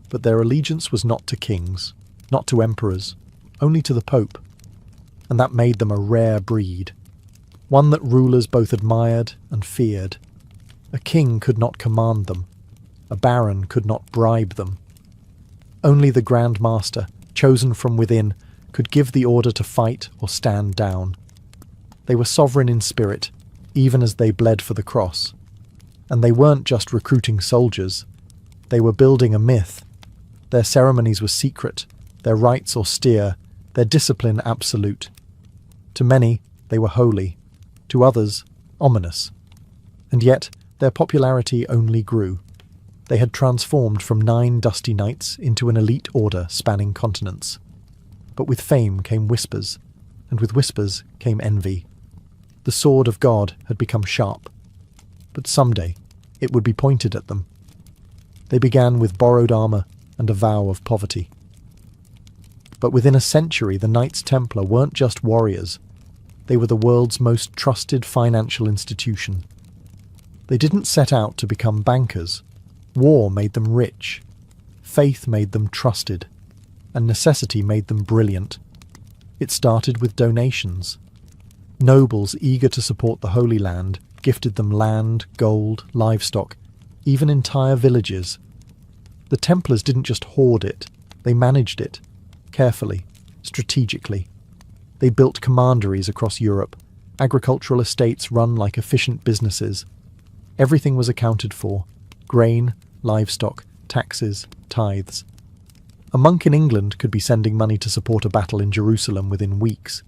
But their allegiance was not to kings. not to emperors, only to the Pope. And that made them a rare breed, one that rulers both admired and feared. A king could not command them, a baron could not bribe them. Only the Grand Master, chosen from within, could give the order to fight or stand down. They were sovereign in spirit, even as they bled for the cross. And they weren't just recruiting soldiers, they were building a myth. Their ceremonies were secret, their rites austere, their discipline absolute. To many, they were holy, to others, ominous. And yet, their popularity only grew. They had transformed from 9 dusty knights into an elite order spanning continents. But with fame came whispers, and with whispers came envy. The sword of God had become sharp, but someday it would be pointed at them. They began with borrowed armour and a vow of poverty. But within a century, the Knights Templar weren't just warriors. They were the world's most trusted financial institution. They didn't set out to become bankers. War made them rich. Faith made them trusted. And necessity made them brilliant. It started with donations. Nobles eager to support the Holy Land gifted them land, gold, livestock, even entire villages. The Templars didn't just hoard it, they managed it, carefully, strategically. They built commanderies across Europe, agricultural estates run like efficient businesses. Everything was accounted for: grain, livestock, taxes, tithes. A monk in England could be sending money to support a battle in Jerusalem within weeks.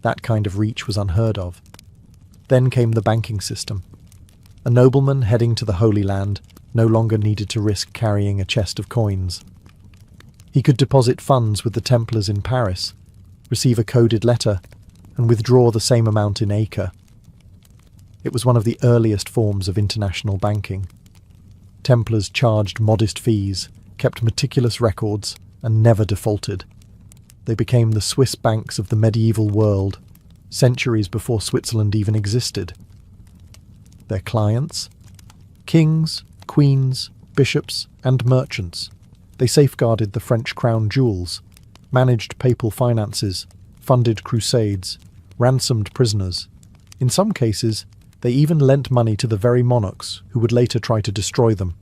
That kind of reach was unheard of. Then came the banking system. A nobleman heading to the Holy Land no longer needed to risk carrying a chest of coins. He could deposit funds with the Templars in Paris, receive a coded letter, and withdraw the same amount in Acre. It was one of the earliest forms of international banking. Templars charged modest fees, kept meticulous records, and never defaulted. They became the Swiss banks of the medieval world, centuries before Switzerland even existed. Their clients? Kings, queens, bishops, and merchants. They safeguarded the French crown jewels, managed papal finances, funded crusades, ransomed prisoners. In some cases, they even lent money to the very monarchs who would later try to destroy them.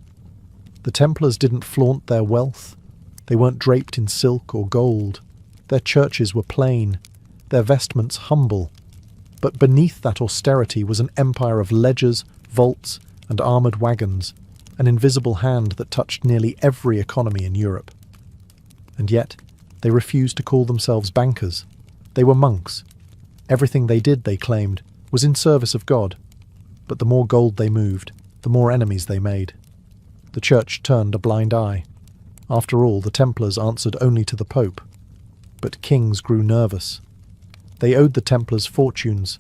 The Templars didn't flaunt their wealth. They weren't draped in silk or gold. Their churches were plain, their vestments humble. But beneath that austerity was an empire of ledgers, vaults, and armoured wagons, an invisible hand that touched nearly every economy in Europe. And yet, they refused to call themselves bankers. They were monks. Everything they did, they claimed, was in service of God. But the more gold they moved, the more enemies they made. The Church turned a blind eye. After all, the Templars answered only to the Pope. But kings grew nervous. They owed the Templars fortunes,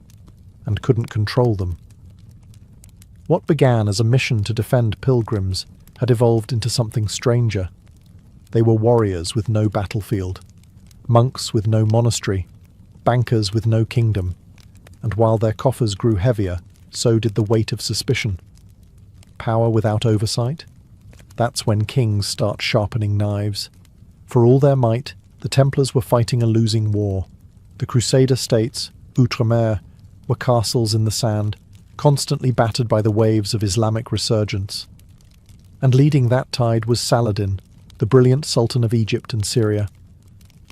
and couldn't control them. What began as a mission to defend pilgrims had evolved into something stranger. They were warriors with no battlefield, monks with no monastery, bankers with no kingdom, and while their coffers grew heavier, so did the weight of suspicion. Power without oversight? That's when kings start sharpening knives. For all their might, the Templars were fighting a losing war. The Crusader states, Outremer, were castles in the sand, constantly battered by the waves of Islamic resurgence. And leading that tide was Saladin, the brilliant Sultan of Egypt and Syria.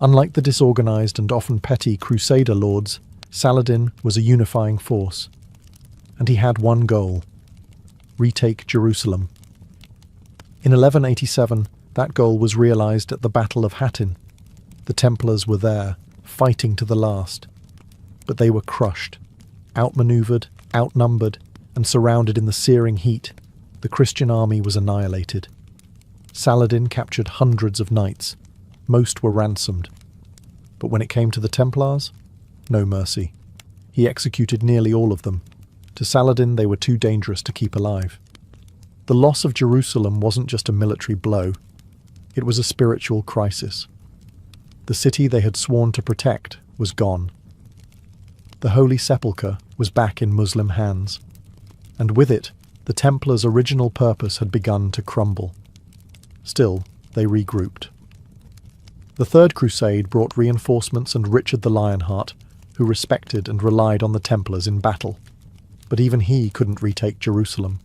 Unlike the disorganized and often petty Crusader lords, Saladin was a unifying force. And he had one goal: retake Jerusalem. In 1187, that goal was realized at the Battle of Hattin. The Templars were there, fighting to the last. But they were crushed, outmaneuvered, outnumbered, and surrounded in the searing heat. The Christian army was annihilated. Saladin captured hundreds of knights. Most were ransomed. But when it came to the Templars, no mercy. He executed nearly all of them. To Saladin, they were too dangerous to keep alive. The loss of Jerusalem wasn't just a military blow. It was a spiritual crisis. The city they had sworn to protect was gone. The Holy Sepulchre was back in Muslim hands. And with it, the Templars' original purpose had begun to crumble. Still, they regrouped. The Third Crusade brought reinforcements and Richard the Lionheart, who respected and relied on the Templars in battle. But even he couldn't retake Jerusalem.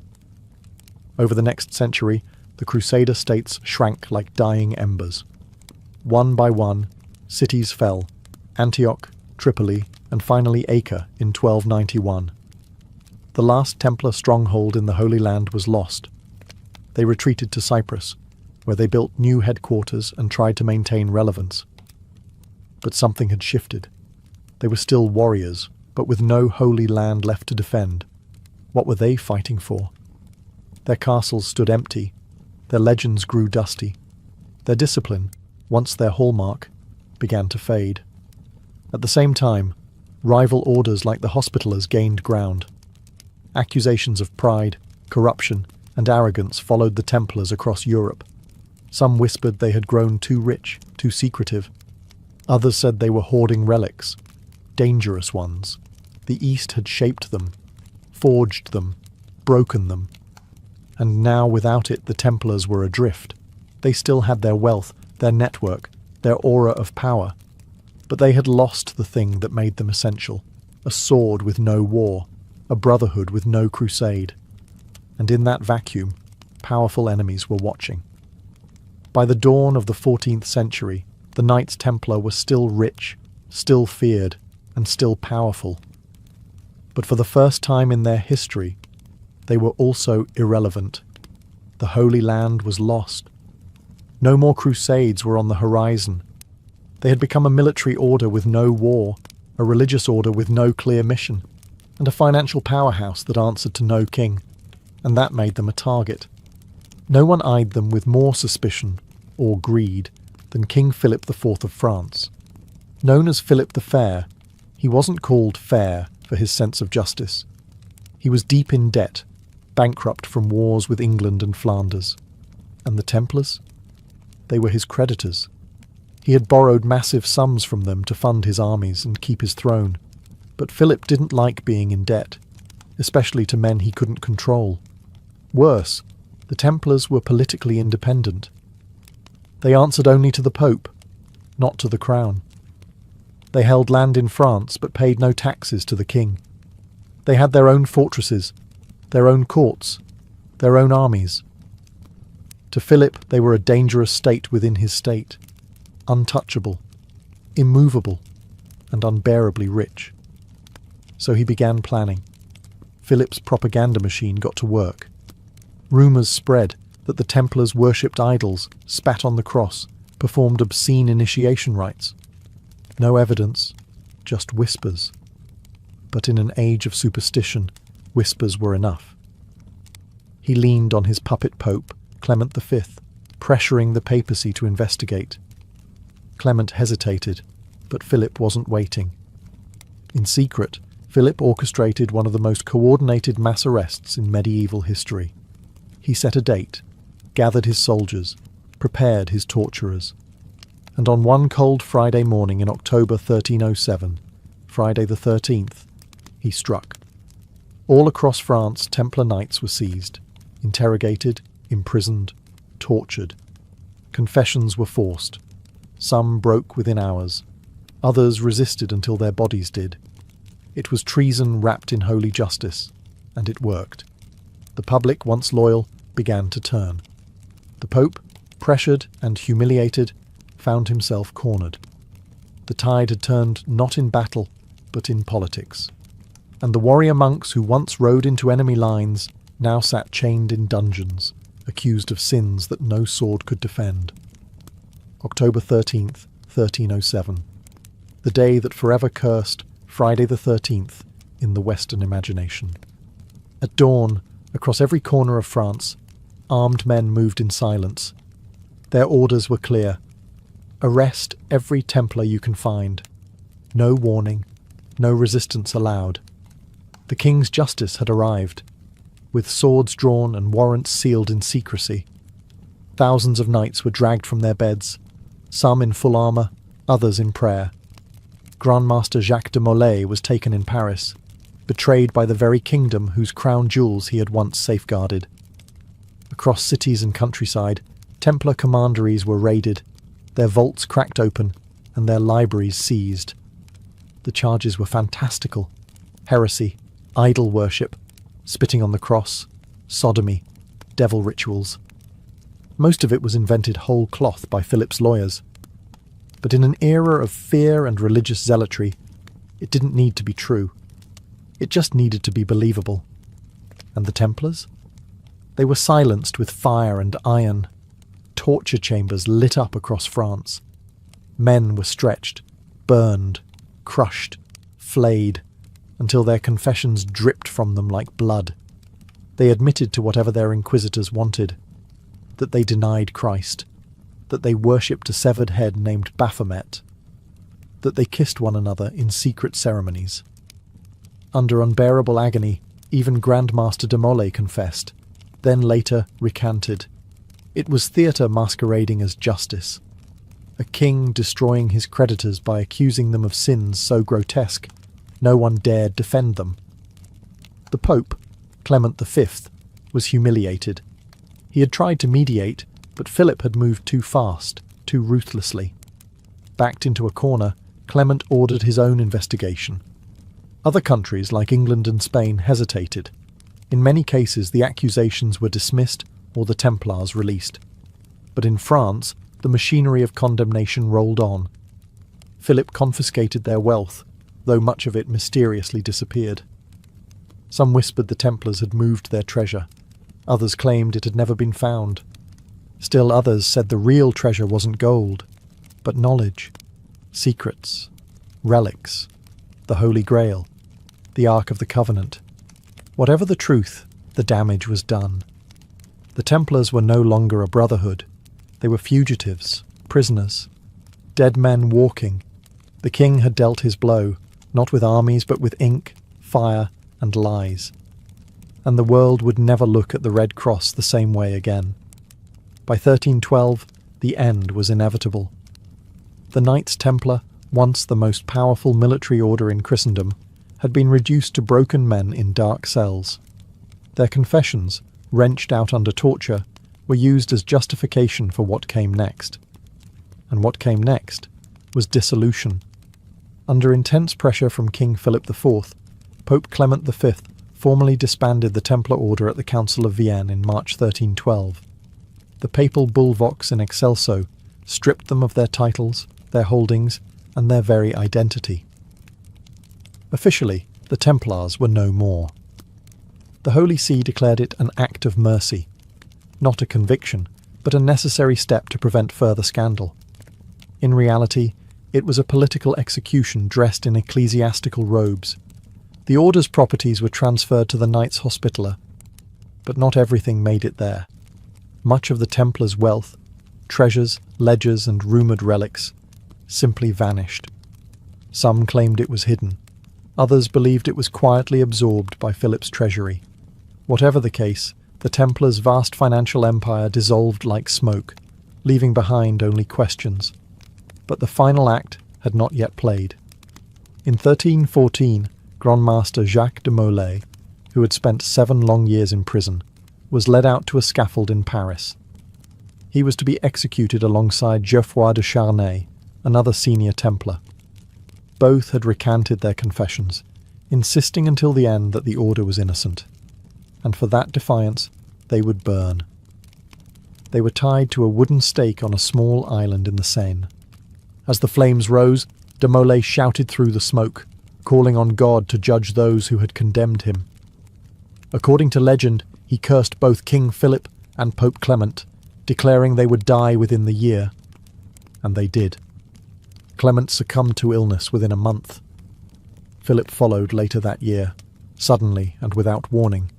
Over the next century, the Crusader states shrank like dying embers. One by one, cities fell: Antioch, Tripoli, and finally Acre in 1291. The last Templar stronghold in the Holy Land was lost. They retreated to Cyprus, where they built new headquarters and tried to maintain relevance. But something had shifted. They were still warriors, but with no Holy Land left to defend. What were they fighting for? Their castles stood empty. Their legends grew dusty. Their discipline, once their hallmark, began to fade. At the same time, rival orders like the Hospitallers gained ground. Accusations of pride, corruption, and arrogance followed the Templars across Europe. Some whispered they had grown too rich, too secretive. Others said they were hoarding relics, dangerous ones. The East had shaped them, forged them, broken them. And now without it the Templars were adrift. They still had their wealth, their network, their aura of power. But they had lost the thing that made them essential: a sword with no war, a brotherhood with no crusade. And in that vacuum, powerful enemies were watching. By the dawn of the 14th century, the Knights Templar were still rich, still feared, and still powerful. But for the first time in their history, they were also irrelevant. The Holy Land was lost. No more crusades were on the horizon. They had become a military order with no war, a religious order with no clear mission, and a financial powerhouse that answered to no king. And that made them a target. No one eyed them with more suspicion or greed than King Philip IV of France. Known as Philip the Fair, he wasn't called fair for his sense of justice. He was deep in debt, bankrupt from wars with England and Flanders. And the Templars? They were his creditors. He had borrowed massive sums from them to fund his armies and keep his throne. But Philip didn't like being in debt, especially to men he couldn't control. Worse, the Templars were politically independent. They answered only to the Pope, not to the crown. They held land in France but paid no taxes to the king. They had their own fortresses, their own courts, their own armies. To Philip they were a dangerous state within his state, untouchable, immovable, and unbearably rich. So he began planning. Philip's propaganda machine got to work. Rumours spread that the Templars worshipped idols, spat on the cross, performed obscene initiation rites. No evidence, just whispers. But in an age of superstition, whispers were enough. He leaned on his puppet pope, Clement V, pressuring the papacy to investigate. Clement hesitated, but Philip wasn't waiting. In secret, Philip orchestrated one of the most coordinated mass arrests in medieval history. He set a date, gathered his soldiers, prepared his torturers. And on one cold Friday morning in October 1307, Friday the 13th, he struck. All across France, Templar knights were seized, interrogated, imprisoned, tortured. Confessions were forced. Some broke within hours. Others resisted until their bodies did. It was treason wrapped in holy justice, and it worked. The public, once loyal, began to turn. The Pope, pressured and humiliated, found himself cornered. The tide had turned not in battle, but in politics. And the warrior monks who once rode into enemy lines now sat chained in dungeons, accused of sins that no sword could defend. October 13th, 1307. The day that forever cursed Friday the 13th in the Western imagination. At dawn, across every corner of France, armed men moved in silence. Their orders were clear. Arrest every Templar you can find. No warning, no resistance allowed. The king's justice had arrived, with swords drawn and warrants sealed in secrecy. Thousands of knights were dragged from their beds, some in full armour, others in prayer. Grandmaster Jacques de Molay was taken in Paris, betrayed by the very kingdom whose crown jewels he had once safeguarded. Across cities and countryside, Templar commanderies were raided, their vaults cracked open, and their libraries seized. The charges were fantastical: heresy, idol worship, spitting on the cross, sodomy, devil rituals. Most of it was invented whole cloth by Philip's lawyers. But in an era of fear and religious zealotry, it didn't need to be true. It just needed to be believable. And the Templars? They were silenced with fire and iron. Torture chambers lit up across France. Men were stretched, burned, crushed, flayed, until their confessions dripped from them like blood. They admitted to whatever their inquisitors wanted: that they denied Christ, that they worshipped a severed head named Baphomet, that they kissed one another in secret ceremonies. Under unbearable agony, even Grandmaster de Molay confessed, then later recanted. It was theatre masquerading as justice. A king destroying his creditors by accusing them of sins so grotesque, no one dared defend them. The Pope, Clement V, was humiliated. He had tried to mediate, but Philip had moved too fast, too ruthlessly. Backed into a corner, Clement ordered his own investigation. Other countries, like England and Spain, hesitated. In many cases, the accusations were dismissed or the Templars released. But in France, the machinery of condemnation rolled on. Philip confiscated their wealth, though much of it mysteriously disappeared. Some whispered the Templars had moved their treasure. Others claimed it had never been found. Still others said the real treasure wasn't gold, but knowledge, secrets, relics, the Holy Grail, the Ark of the Covenant. Whatever the truth, the damage was done. The Templars were no longer a brotherhood. They were fugitives, prisoners, dead men walking. The king had dealt his blow, not with armies but with ink, fire, and lies. And the world would never look at the Red Cross the same way again. By 1312, the end was inevitable. The Knights Templar, once the most powerful military order in Christendom, had been reduced to broken men in dark cells. Their confessions, wrenched out under torture, were used as justification for what came next. And what came next was dissolution. Under intense pressure from King Philip IV, Pope Clement V formally disbanded the Templar order at the Council of Vienne in March 1312. The papal bull Vox in Excelso stripped them of their titles, their holdings, and their very identity. Officially, the Templars were no more. The Holy See declared it an act of mercy, not a conviction, but a necessary step to prevent further scandal. In reality, it was a political execution dressed in ecclesiastical robes. The order's properties were transferred to the Knights Hospitaller, but not everything made it there. Much of the Templars' wealth, treasures, ledgers, and rumoured relics simply vanished. Some claimed it was hidden. Others believed it was quietly absorbed by Philip's treasury. Whatever the case, the Templars' vast financial empire dissolved like smoke, leaving behind only questions. But the final act had not yet played. In 1314, Grandmaster Jacques de Molay, who had spent 7 long years in prison, was led out to a scaffold in Paris. He was to be executed alongside Geoffroy de Charnay, another senior Templar. Both had recanted their confessions, insisting until the end that the order was innocent. And for that defiance, they would burn. They were tied to a wooden stake on a small island in the Seine. As the flames rose, de Molay shouted through the smoke, calling on God to judge those who had condemned him. According to legend, he cursed both King Philip and Pope Clement, declaring they would die within the year. And they did. Clement succumbed to illness within a month. Philip followed later that year, suddenly and without warning.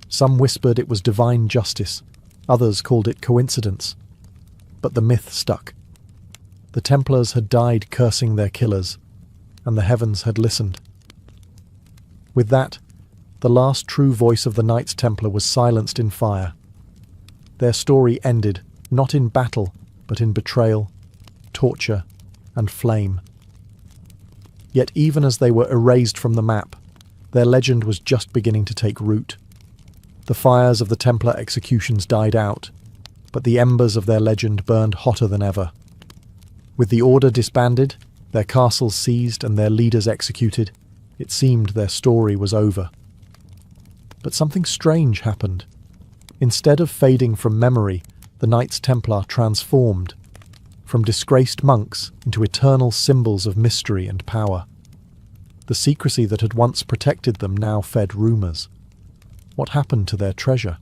Some whispered it was divine justice, others called it coincidence. But the myth stuck. The Templars had died cursing their killers, and the heavens had listened. With that, the last true voice of the Knights Templar was silenced in fire. Their story ended, not in battle, but in betrayal, torture, and flame. Yet even as they were erased from the map, their legend was just beginning to take root. The fires of the Templar executions died out, but the embers of their legend burned hotter than ever. With the order disbanded, their castles seized and their leaders executed, it seemed their story was over. But something strange happened. Instead of fading from memory, the Knights Templar transformed, from disgraced monks into eternal symbols of mystery and power. The secrecy that had once protected them now fed rumours. What happened to their treasure?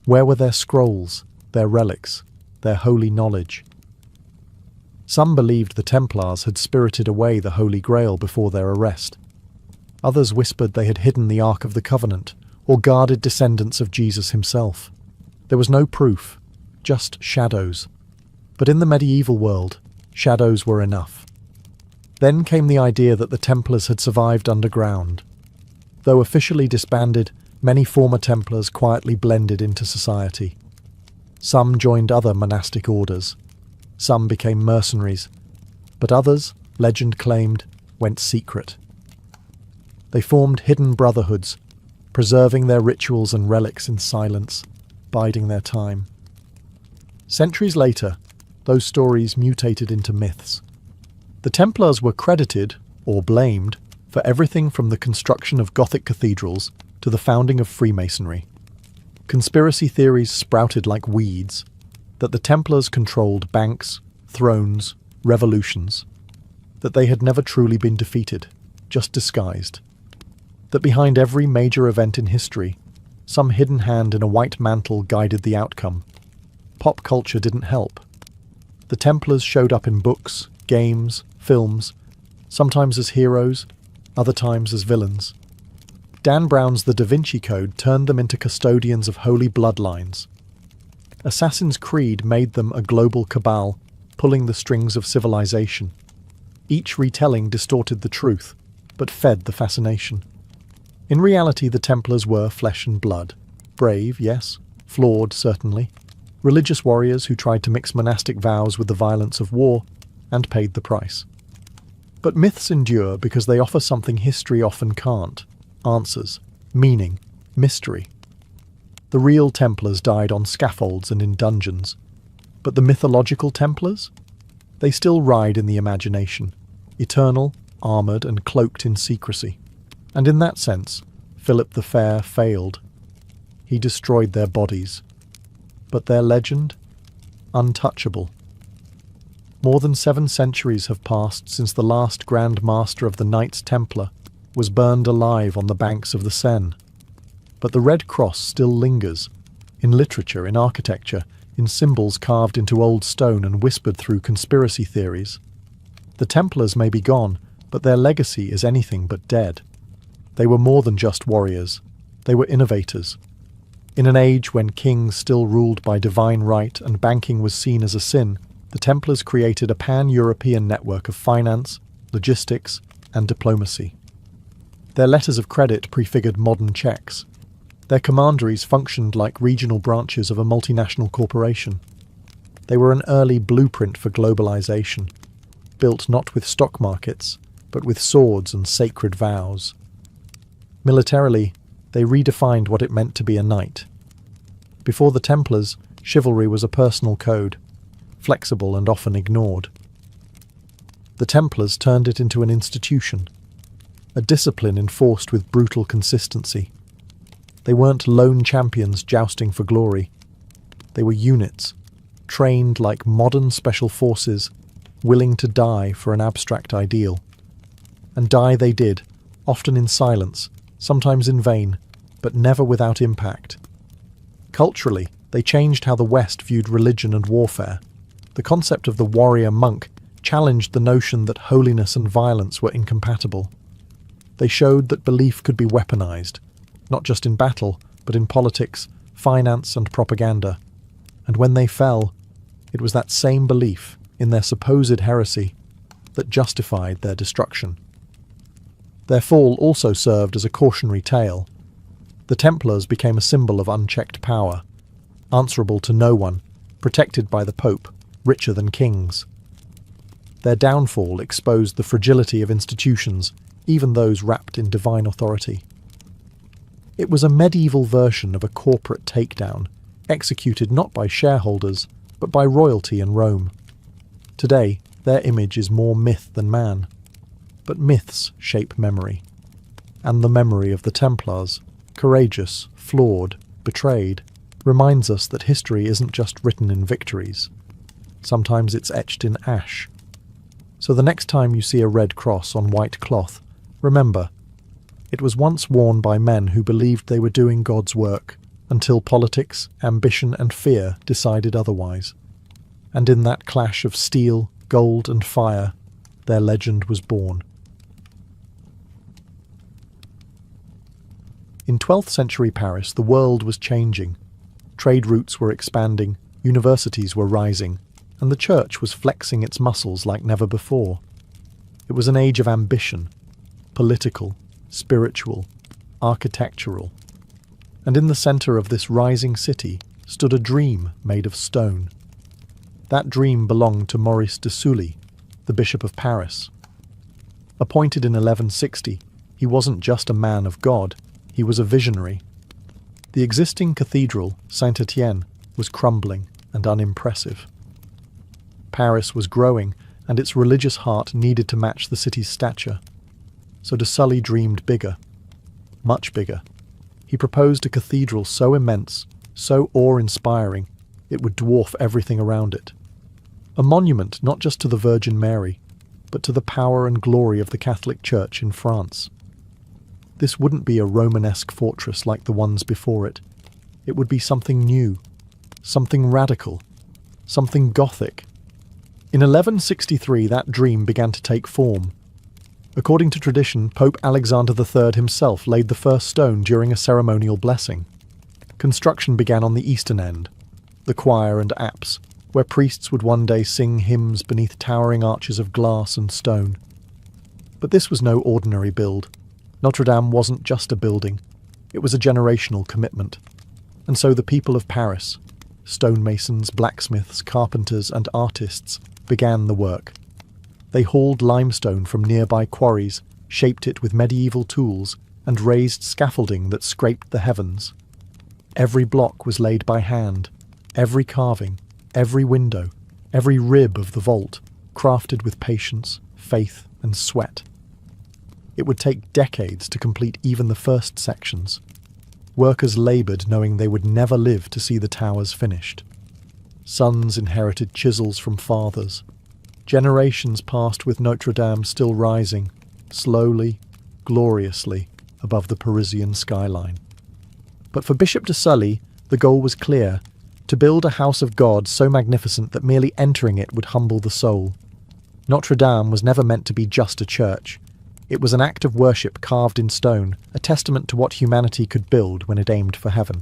Where were their scrolls, their relics, their holy knowledge? Some believed the Templars had spirited away the Holy Grail before their arrest. Others whispered they had hidden the Ark of the Covenant, or guarded descendants of Jesus himself. There was no proof, just shadows. But in the medieval world, shadows were enough. Then came the idea that the Templars had survived underground. Though officially disbanded, many former Templars quietly blended into society. Some joined other monastic orders. Some became mercenaries. But others, legend claimed, went secret. They formed hidden brotherhoods, preserving their rituals and relics in silence, biding their time. Centuries later, those stories mutated into myths. The Templars were credited, or blamed, for everything from the construction of Gothic cathedrals to the founding of Freemasonry. Conspiracy theories sprouted like weeds, that the Templars controlled banks, thrones, revolutions, that they had never truly been defeated, just disguised, that behind every major event in history, some hidden hand in a white mantle guided the outcome. Pop culture didn't help. The Templars showed up in books, games, films, sometimes as heroes, other times as villains. Dan Brown's The Da Vinci Code turned them into custodians of holy bloodlines. Assassin's Creed made them a global cabal, pulling the strings of civilization. Each retelling distorted the truth, but fed the fascination. In reality, the Templars were flesh and blood. Brave, yes. Flawed, certainly. Religious warriors who tried to mix monastic vows with the violence of war, and paid the price. But myths endure because they offer something history often can't: answers, meaning, mystery. The real Templars died on scaffolds and in dungeons. But the mythological Templars? They still ride in the imagination, eternal, armoured and cloaked in secrecy. And in that sense, Philip the Fair failed. He destroyed their bodies. But their legend? Untouchable. More than 7 centuries have passed since the last Grand Master of the Knights Templar was burned alive on the banks of the Seine. But the Red Cross still lingers, in literature, in architecture, in symbols carved into old stone and whispered through conspiracy theories. The Templars may be gone, but their legacy is anything but dead. They were more than just warriors. They were innovators. In an age when kings still ruled by divine right and banking was seen as a sin, the Templars created a pan-European network of finance, logistics, and diplomacy. Their letters of credit prefigured modern checks. Their commanderies functioned like regional branches of a multinational corporation. They were an early blueprint for globalization, built not with stock markets, but with swords and sacred vows. Militarily, they redefined what it meant to be a knight. Before the Templars, chivalry was a personal code, flexible and often ignored. The Templars turned it into an institution, a discipline enforced with brutal consistency. They weren't lone champions jousting for glory. They were units, trained like modern special forces, willing to die for an abstract ideal. And die they did, often in silence, sometimes in vain, but never without impact. Culturally, they changed how the West viewed religion and warfare. The concept of the warrior monk challenged the notion that holiness and violence were incompatible. They showed that belief could be weaponized, not just in battle, but in politics, finance and propaganda. And when they fell, it was that same belief in their supposed heresy that justified their destruction. Their fall also served as a cautionary tale. The Templars became a symbol of unchecked power, answerable to no one, protected by the Pope, richer than kings. Their downfall exposed the fragility of institutions, even those wrapped in divine authority. It was a medieval version of a corporate takedown, executed not by shareholders, but by royalty in Rome. Today, Their image is more myth than man. But myths shape memory. And the memory of the Templars, courageous, flawed, betrayed, reminds us that history isn't just written in victories. Sometimes it's etched in ash. So the next time you see a red cross on white cloth, remember, it was once worn by men who believed they were doing God's work, until politics, ambition and fear decided otherwise. And in that clash of steel, gold and fire, their legend was born. In 12th century Paris, the world was changing. Trade routes were expanding, universities were rising, and the church was flexing its muscles like never before. It was an age of ambition, political, spiritual, architectural. And in the centre of this rising city stood a dream made of stone. That dream belonged to Maurice de Sully, the Bishop of Paris. Appointed in 1160, he wasn't just a man of God, he was a visionary. The existing cathedral, Saint-Étienne, was crumbling and unimpressive. Paris was growing, and its religious heart needed to match the city's stature. So de Sully dreamed bigger, much bigger. He proposed a cathedral so immense, so awe-inspiring, it would dwarf everything around it. A monument not just to the Virgin Mary, but to the power and glory of the Catholic Church in France. This wouldn't be a Romanesque fortress like the ones before it. It would be something new, something radical, something Gothic. In 1163, that dream began to take form. According to tradition, Pope Alexander III himself laid the first stone during a ceremonial blessing. Construction began on the eastern end, the choir and apse, where priests would one day sing hymns beneath towering arches of glass and stone. But this was no ordinary build. Notre Dame wasn't just a building, it was a generational commitment. And so the people of Paris, stonemasons, blacksmiths, carpenters and artists, began the work. They hauled limestone from nearby quarries, shaped it with medieval tools, and raised scaffolding that scraped the heavens. Every block was laid by hand, every carving, every window, every rib of the vault, crafted with patience, faith, and sweat. It would take decades to complete even the first sections. Workers laboured knowing they would never live to see the towers finished. Sons inherited chisels from fathers. Generations passed with Notre Dame still rising, slowly, gloriously, above the Parisian skyline. But for Bishop de Sully, the goal was clear: to build a house of God so magnificent that merely entering it would humble the soul. Notre Dame was never meant to be just a church. It was an act of worship carved in stone, a testament to what humanity could build when it aimed for heaven.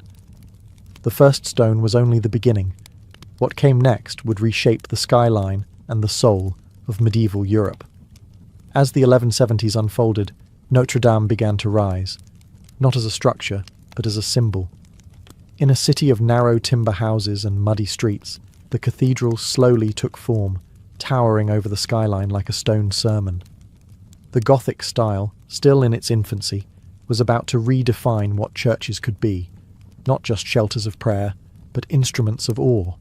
The first stone was only the beginning. What came next would reshape the skyline and the soul of medieval Europe. As the 1170s unfolded, Notre Dame began to rise, not as a structure, but as a symbol. In a city of narrow timber houses and muddy streets, the cathedral slowly took form, towering over the skyline like a stone sermon. The Gothic style, still in its infancy, was about to redefine what churches could be, not just shelters of prayer, but instruments of awe.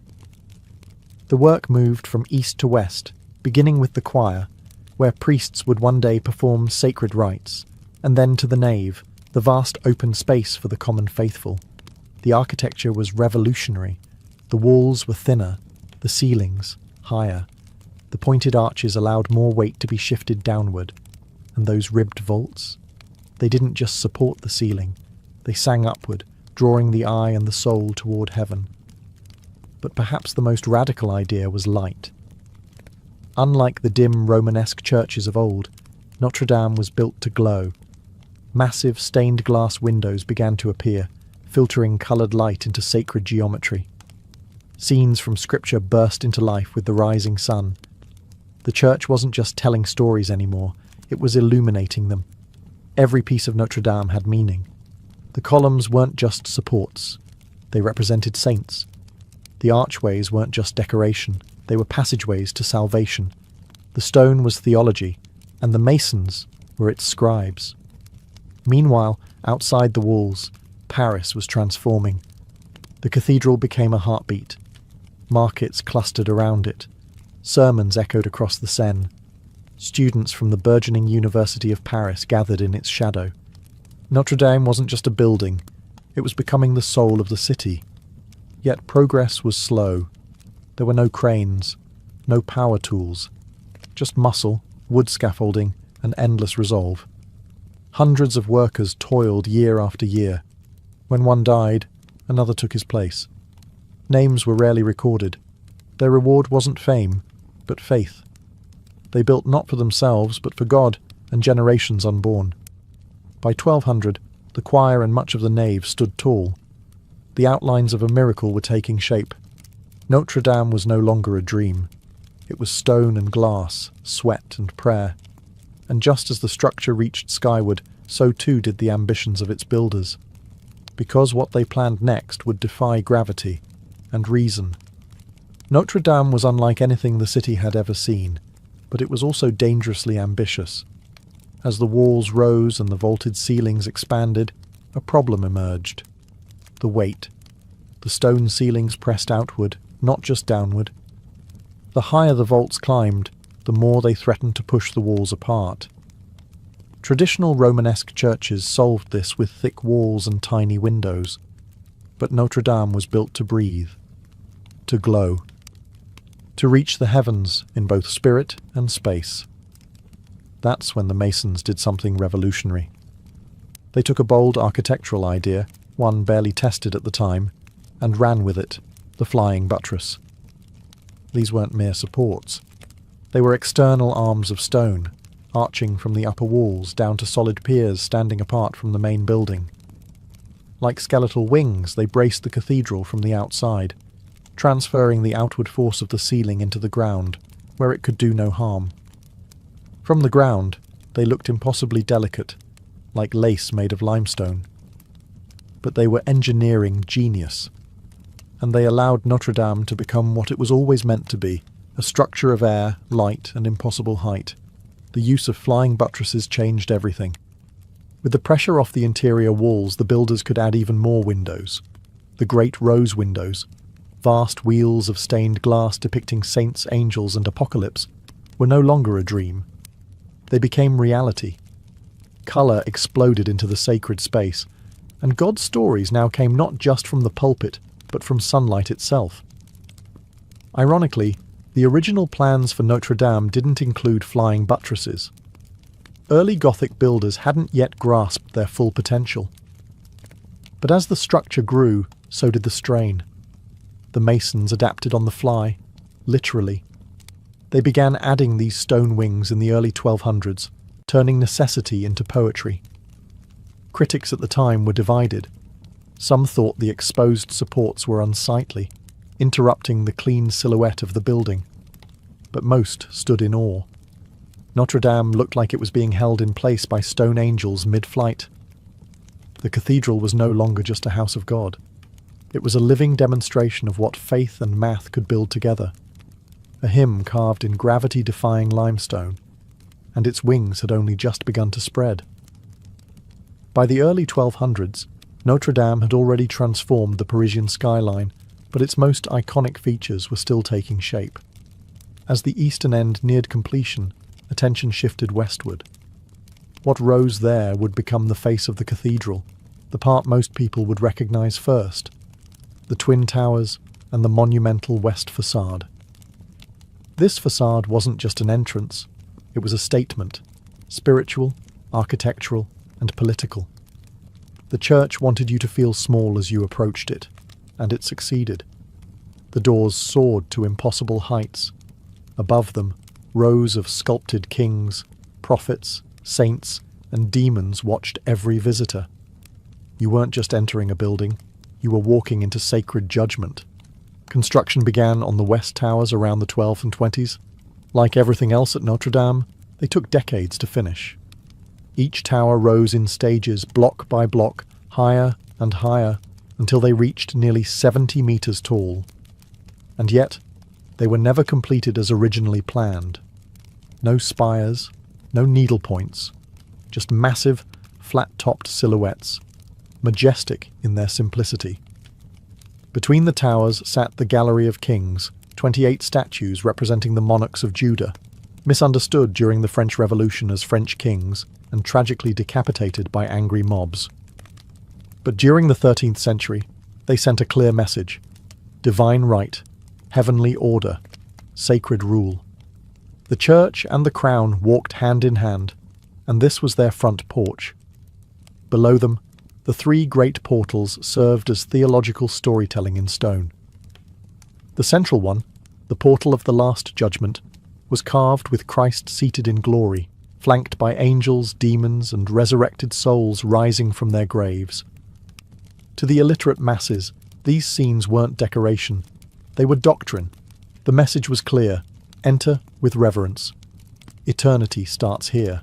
The work moved from east to west, beginning with the choir, where priests would one day perform sacred rites, and then to the nave, the vast open space for the common faithful. The architecture was revolutionary. The walls were thinner, the ceilings higher. The pointed arches allowed more weight to be shifted downward. And those ribbed vaults? They didn't just support the ceiling, they sang upward, drawing the eye and the soul toward heaven. But perhaps the most radical idea was light. Unlike the dim Romanesque churches of old, Notre Dame was built to glow. Massive stained glass windows began to appear, filtering coloured light into sacred geometry. Scenes from scripture burst into life with the rising sun. The church wasn't just telling stories anymore, it was illuminating them. Every piece of Notre Dame had meaning. The columns weren't just supports, they represented saints. The archways weren't just decoration, they were passageways to salvation. The stone was theology, and the masons were its scribes. Meanwhile, outside the walls, Paris was transforming. The cathedral became a heartbeat. Markets clustered around it. Sermons echoed across the Seine. Students from the burgeoning University of Paris gathered in its shadow. Notre Dame wasn't just a building, it was becoming the soul of the city. Yet progress was slow. There were no cranes, no power tools, just muscle, wood scaffolding, and endless resolve. Hundreds of workers toiled year after year. When one died, another took his place. Names were rarely recorded. Their reward wasn't fame, but faith. They built not for themselves, but for God and generations unborn. By 1200, the choir and much of the nave stood tall. The outlines of a miracle were taking shape. Notre Dame was no longer a dream. It was stone and glass, sweat and prayer. And just as the structure reached skyward, so too did the ambitions of its builders. Because what they planned next would defy gravity and reason. Notre Dame was unlike anything the city had ever seen, but it was also dangerously ambitious. As the walls rose and the vaulted ceilings expanded, a problem emerged. The weight. The stone ceilings pressed outward, not just downward. The higher the vaults climbed, the more they threatened to push the walls apart. Traditional Romanesque churches solved this with thick walls and tiny windows. But Notre Dame was built to breathe, to glow, to reach the heavens in both spirit and space. That's when the masons did something revolutionary. They took a bold architectural idea, one barely tested at the time, and ran with it, the flying buttress. These weren't mere supports. They were external arms of stone, arching from the upper walls down to solid piers standing apart from the main building. Like skeletal wings, they braced the cathedral from the outside, transferring the outward force of the ceiling into the ground, where it could do no harm. From the ground, they looked impossibly delicate, like lace made of limestone. But they were engineering genius, and they allowed Notre Dame to become what it was always meant to be, a structure of air, light, and impossible height. The use of flying buttresses changed everything. With the pressure off the interior walls, the builders could add even more windows. The great rose windows, vast wheels of stained glass depicting saints, angels, and apocalypse, were no longer a dream. They became reality. Colour exploded into the sacred space, and God's stories now came not just from the pulpit, but from sunlight itself. Ironically, the original plans for Notre Dame didn't include flying buttresses. Early Gothic builders hadn't yet grasped their full potential. But as the structure grew, so did the strain. The masons adapted on the fly, literally. They began adding these stone wings in the early 1200s, turning necessity into poetry. Critics at the time were divided. Some thought the exposed supports were unsightly, interrupting the clean silhouette of the building. But most stood in awe. Notre Dame looked like it was being held in place by stone angels mid-flight. The cathedral was no longer just a house of God. It was a living demonstration of what faith and math could build together. A hymn carved in gravity-defying limestone, and its wings had only just begun to spread. By the early 1200s, Notre Dame had already transformed the Parisian skyline, but its most iconic features were still taking shape. As the eastern end neared completion, attention shifted westward. What rose there would become the face of the cathedral, the part most people would recognize first: the twin towers and the monumental west facade. This facade wasn't just an entrance, it was a statement, spiritual, architectural, and political. The church wanted you to feel small as you approached it, and it succeeded. The doors soared to impossible heights. Above them, rows of sculpted kings, prophets, saints, and demons watched every visitor. You weren't just entering a building, you were walking into sacred judgment. Construction began on the west towers around the 12th and 20s. Like everything else at Notre Dame, they took decades to finish. Each tower rose in stages, block by block, higher and higher, until they reached nearly 70 meters tall. And yet, they were never completed as originally planned. No spires, no needlepoints, just massive, flat-topped silhouettes, majestic in their simplicity. Between the towers sat the Gallery of Kings, 28 statues representing the monarchs of Judah, misunderstood during the French Revolution as French kings and tragically decapitated by angry mobs. But during the 13th century, they sent a clear message: divine right, heavenly order, sacred rule. The church and the crown walked hand in hand, and this was their front porch. Below them, the three great portals served as theological storytelling in stone. The central one, the portal of the Last Judgment, was carved with Christ seated in glory, flanked by angels, demons, and resurrected souls rising from their graves. To the illiterate masses, these scenes weren't decoration. They were doctrine. The message was clear: enter with reverence. Eternity starts here.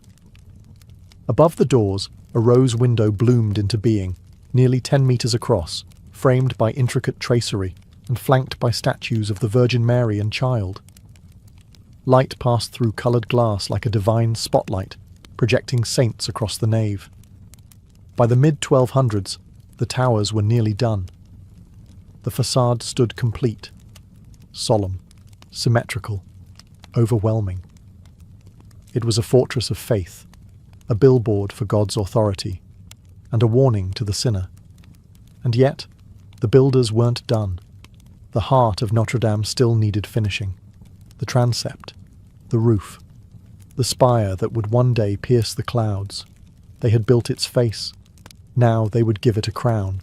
Above the doors, a rose window bloomed into being, nearly 10 meters across, framed by intricate tracery and flanked by statues of the Virgin Mary and Child. Light passed through coloured glass like a divine spotlight, projecting saints across the nave. By the mid-1200s, the towers were nearly done. The facade stood complete, solemn, symmetrical, overwhelming. It was a fortress of faith, a billboard for God's authority, and a warning to the sinner. And yet, the builders weren't done. The heart of Notre Dame still needed finishing. The transept, the roof, the spire that would one day pierce the clouds. They had built its face. Now they would give it a crown.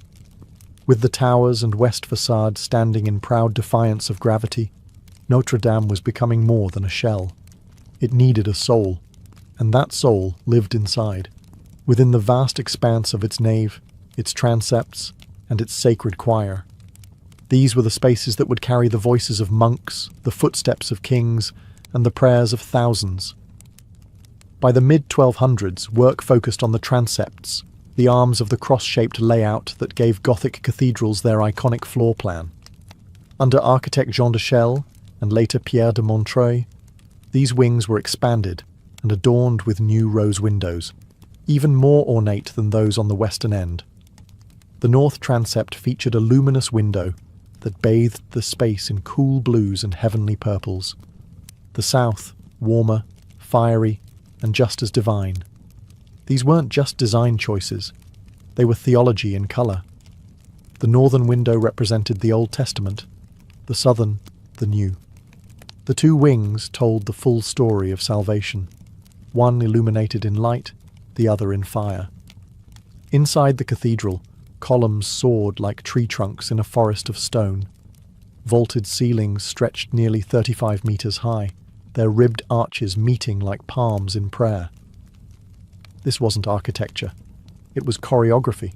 With the towers and west facade standing in proud defiance of gravity, Notre Dame was becoming more than a shell. It needed a soul, and that soul lived inside, within the vast expanse of its nave, its transepts, and its sacred choir. These were the spaces that would carry the voices of monks, the footsteps of kings, and the prayers of thousands. By the mid-1200s, work focused on the transepts, the arms of the cross-shaped layout that gave Gothic cathedrals their iconic floor plan. Under architect Jean de Chelles, and later Pierre de Montreuil, these wings were expanded and adorned with new rose windows, even more ornate than those on the western end. The north transept featured a luminous window that bathed the space in cool blues and heavenly purples. The south, warmer, fiery, and just as divine. These weren't just design choices, they were theology in colour. The northern window represented the Old Testament, the southern, the New. The two wings told the full story of salvation, one illuminated in light, the other in fire. Inside the cathedral, columns soared like tree trunks in a forest of stone. Vaulted ceilings stretched nearly 35 meters high, their ribbed arches meeting like palms in prayer. This wasn't architecture. It was choreography,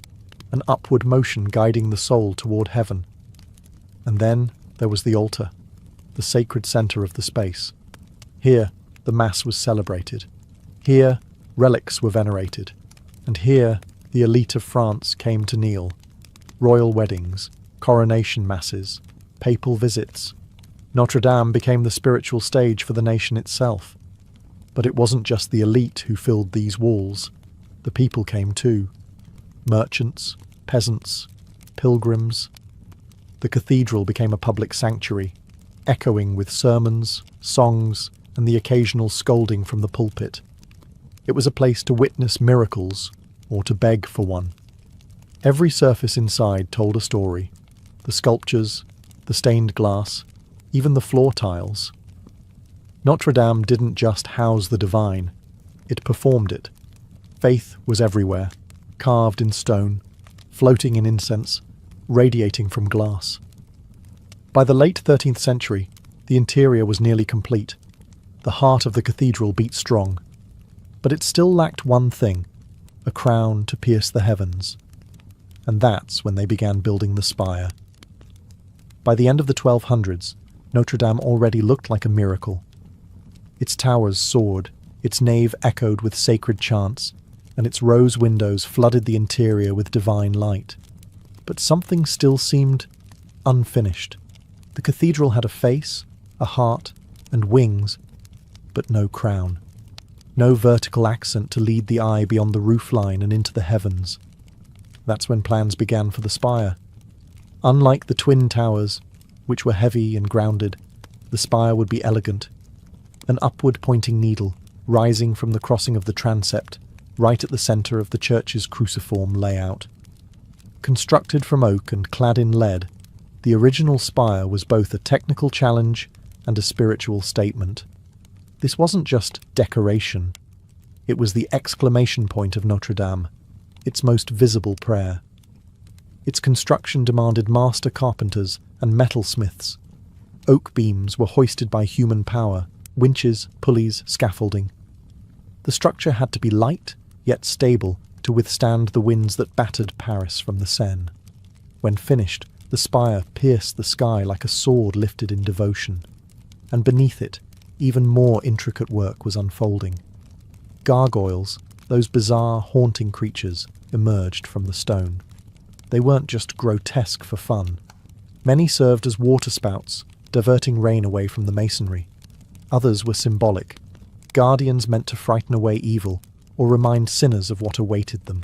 an upward motion guiding the soul toward heaven. And then there was the altar, the sacred center of the space. Here, the Mass was celebrated. Here, relics were venerated. And here, the elite of France came to kneel. Royal weddings, coronation masses, papal visits. Notre Dame became the spiritual stage for the nation itself. But it wasn't just the elite who filled these walls. The people came too. Merchants, peasants, pilgrims. The cathedral became a public sanctuary, echoing with sermons, songs, and the occasional scolding from the pulpit. It was a place to witness miracles, or to beg for one. Every surface inside told a story. The sculptures, the stained glass, even the floor tiles. Notre Dame didn't just house the divine, it performed it. Faith was everywhere, carved in stone, floating in incense, radiating from glass. By the late 13th century, the interior was nearly complete. The heart of the cathedral beat strong. But it still lacked one thing: a crown to pierce the heavens. And that's when they began building the spire. By the end of the 1200s, Notre Dame already looked like a miracle. Its towers soared, its nave echoed with sacred chants, and its rose windows flooded the interior with divine light. But something still seemed unfinished. The cathedral had a face, a heart, and wings, but no crown. No vertical accent to lead the eye beyond the roofline and into the heavens. That's when plans began for the spire. Unlike the twin towers, which were heavy and grounded, the spire would be elegant, an upward-pointing needle rising from the crossing of the transept, right at the centre of the church's cruciform layout. Constructed from oak and clad in lead, the original spire was both a technical challenge and a spiritual statement. This wasn't just decoration. It was the exclamation point of Notre Dame, its most visible prayer. Its construction demanded master carpenters and metalsmiths. Oak beams were hoisted by human power, winches, pulleys, scaffolding. The structure had to be light, yet stable, to withstand the winds that battered Paris from the Seine. When finished, the spire pierced the sky like a sword lifted in devotion, and beneath it, even more intricate work was unfolding. Gargoyles, those bizarre, haunting creatures, emerged from the stone. They weren't just grotesque for fun. Many served as waterspouts, diverting rain away from the masonry. Others were symbolic, guardians meant to frighten away evil or remind sinners of what awaited them.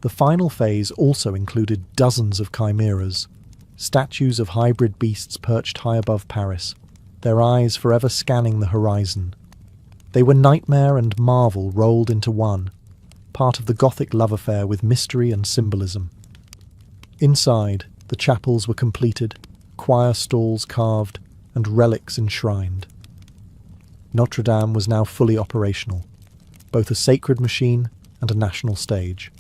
The final phase also included dozens of chimeras, statues of hybrid beasts perched high above Paris, their eyes forever scanning the horizon. They were nightmare and marvel rolled into one, part of the Gothic love affair with mystery and symbolism. Inside, the chapels were completed, choir stalls carved, and relics enshrined. Notre Dame was now fully operational, both a sacred machine and a national stage.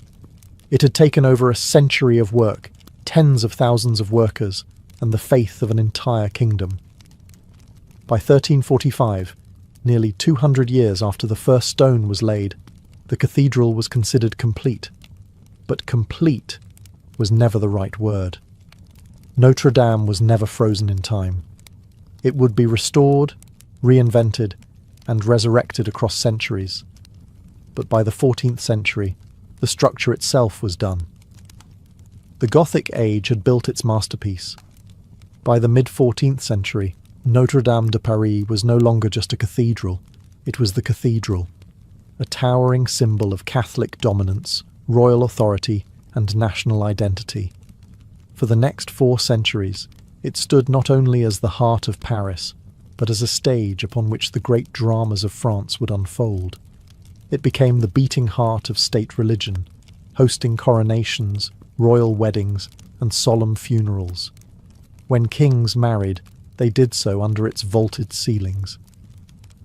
It had taken over a century of work, tens of thousands of workers, and the faith of an entire kingdom. By 1345, nearly 200 years after the first stone was laid, the cathedral was considered complete. But complete was never the right word. Notre Dame was never frozen in time. It would be restored, reinvented, and resurrected across centuries. But by the 14th century, the structure itself was done. The Gothic age had built its masterpiece. By the mid-14th century, Notre Dame de Paris was no longer just a cathedral, it was the cathedral, a towering symbol of Catholic dominance, royal authority, and national identity. For the next 4 centuries, it stood not only as the heart of Paris, but as a stage upon which the great dramas of France would unfold. It became the beating heart of state religion, hosting coronations, royal weddings, and solemn funerals. When kings married, they did so under its vaulted ceilings.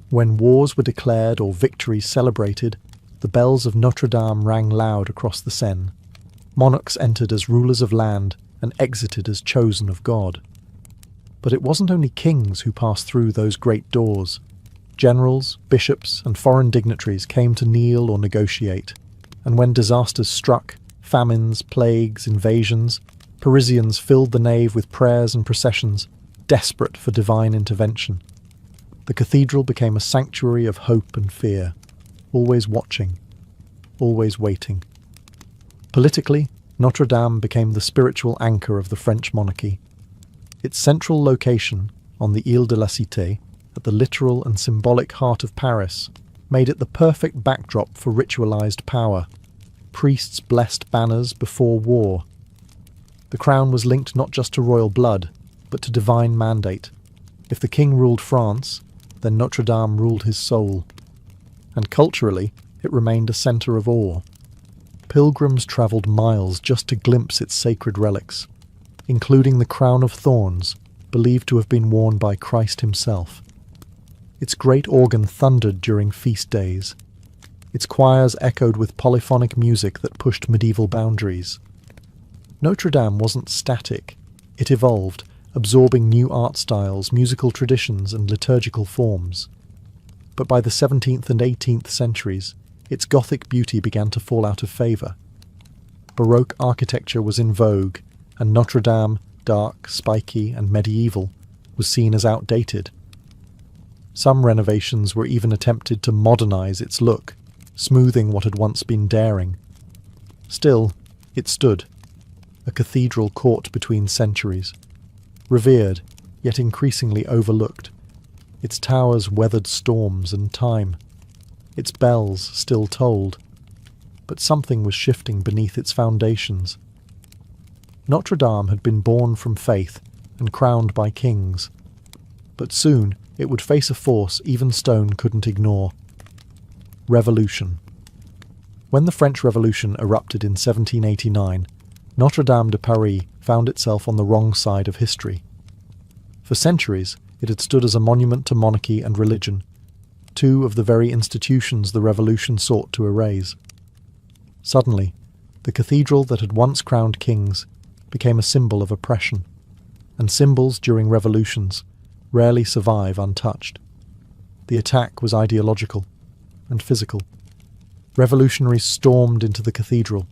When wars were declared or victories celebrated, the bells of Notre Dame rang loud across the Seine. Monarchs entered as rulers of land and exited as chosen of God. But it wasn't only kings who passed through those great doors. Generals, bishops, and foreign dignitaries came to kneel or negotiate, and when disasters struck, famines, plagues, invasions, Parisians filled the nave with prayers and processions, desperate for divine intervention. The cathedral became a sanctuary of hope and fear, always watching, always waiting. Politically, Notre Dame became the spiritual anchor of the French monarchy. Its central location, on the Ile de la Cité, at the literal and symbolic heart of Paris, made it the perfect backdrop for ritualized power. Priests blessed banners before war. The crown was linked not just to royal blood, but to divine mandate. If the king ruled France, then Notre Dame ruled his soul. And culturally, it remained a centre of awe. Pilgrims travelled miles just to glimpse its sacred relics, including the crown of thorns, believed to have been worn by Christ himself. Its great organ thundered during feast days. Its choirs echoed with polyphonic music that pushed medieval boundaries. Notre Dame wasn't static. It evolved, absorbing new art styles, musical traditions, and liturgical forms. But by the 17th and 18th centuries, its Gothic beauty began to fall out of favour. Baroque architecture was in vogue, and Notre Dame, dark, spiky, and medieval, was seen as outdated. Some renovations were even attempted to modernise its look, smoothing what had once been daring. Still, it stood, a cathedral caught between centuries, revered, yet increasingly overlooked. Its towers weathered storms and time. Its bells still tolled. But something was shifting beneath its foundations. Notre Dame had been born from faith and crowned by kings. But soon it would face a force even stone couldn't ignore. Revolution. When the French Revolution erupted in 1789, Notre-Dame de Paris found itself on the wrong side of history. For centuries, it had stood as a monument to monarchy and religion, two of the very institutions the Revolution sought to erase. Suddenly, the cathedral that had once crowned kings became a symbol of oppression, and symbols during revolutions rarely survive untouched. The attack was ideological and physical. Revolutionaries stormed into the cathedral.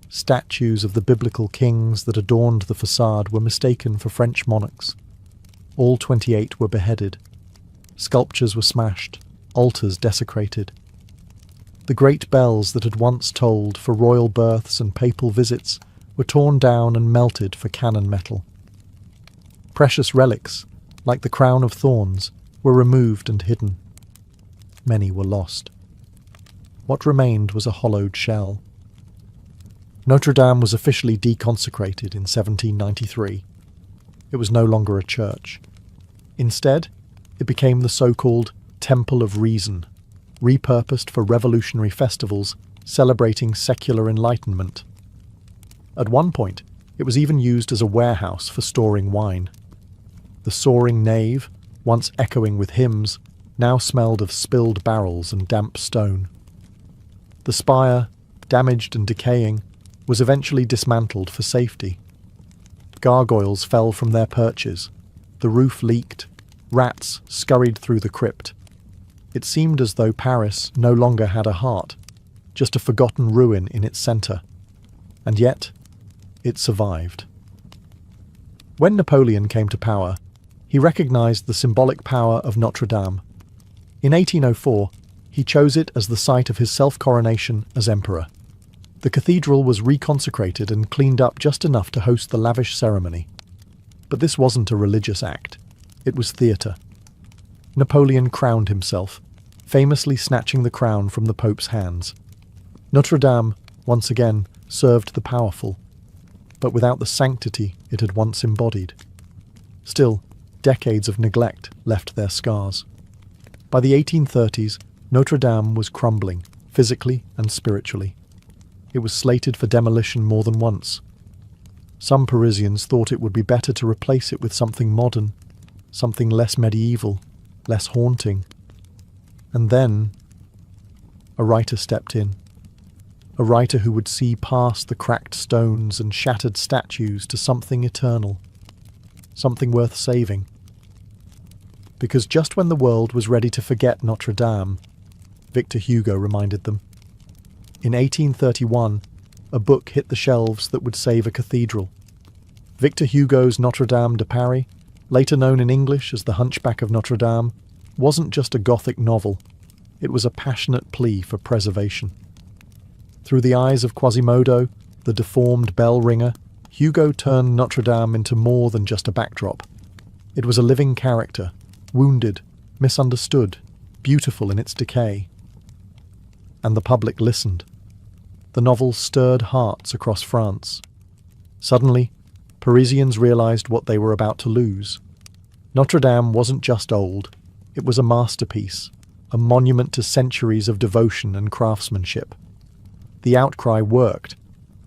Statues of the biblical kings that adorned the facade were mistaken for French monarchs. All 28 were beheaded. Sculptures were smashed, altars desecrated. The great bells that had once tolled for royal births and papal visits were torn down and melted for cannon metal. Precious relics, like the crown of thorns, were removed and hidden. Many were lost. What remained was a hollowed shell. Notre Dame was officially deconsecrated in 1793. It was no longer a church. Instead, it became the so-called Temple of Reason, repurposed for revolutionary festivals celebrating secular enlightenment. At one point, it was even used as a warehouse for storing wine. The soaring nave, once echoing with hymns, now smelled of spilled barrels and damp stone. The spire, damaged and decaying, was eventually dismantled for safety. Gargoyles fell from their perches, the roof leaked, rats scurried through the crypt. It seemed as though Paris no longer had a heart, just a forgotten ruin in its centre. And yet, it survived. When Napoleon came to power, he recognised the symbolic power of Notre Dame. In 1804, he chose it as the site of his self-coronation as emperor. The cathedral was reconsecrated and cleaned up just enough to host the lavish ceremony. But this wasn't a religious act. It was theatre. Napoleon crowned himself, famously snatching the crown from the Pope's hands. Notre Dame, once again, served the powerful, but without the sanctity it had once embodied. Still, decades of neglect left their scars. By the 1830s, Notre Dame was crumbling, physically and spiritually. It was slated for demolition more than once. Some Parisians thought it would be better to replace it with something modern, something less medieval, less haunting. And then, a writer stepped in. A writer who would see past the cracked stones and shattered statues to something eternal, something worth saving. Because just when the world was ready to forget Notre Dame, Victor Hugo reminded them. In 1831, a book hit the shelves that would save a cathedral. Victor Hugo's Notre Dame de Paris, later known in English as The Hunchback of Notre Dame, wasn't just a Gothic novel. It was a passionate plea for preservation. Through the eyes of Quasimodo, the deformed bell ringer, Hugo turned Notre Dame into more than just a backdrop. It was a living character, wounded, misunderstood, beautiful in its decay. And the public listened. The novel stirred hearts across France. Suddenly, Parisians realized what they were about to lose. Notre Dame wasn't just old, it was a masterpiece, a monument to centuries of devotion and craftsmanship. The outcry worked.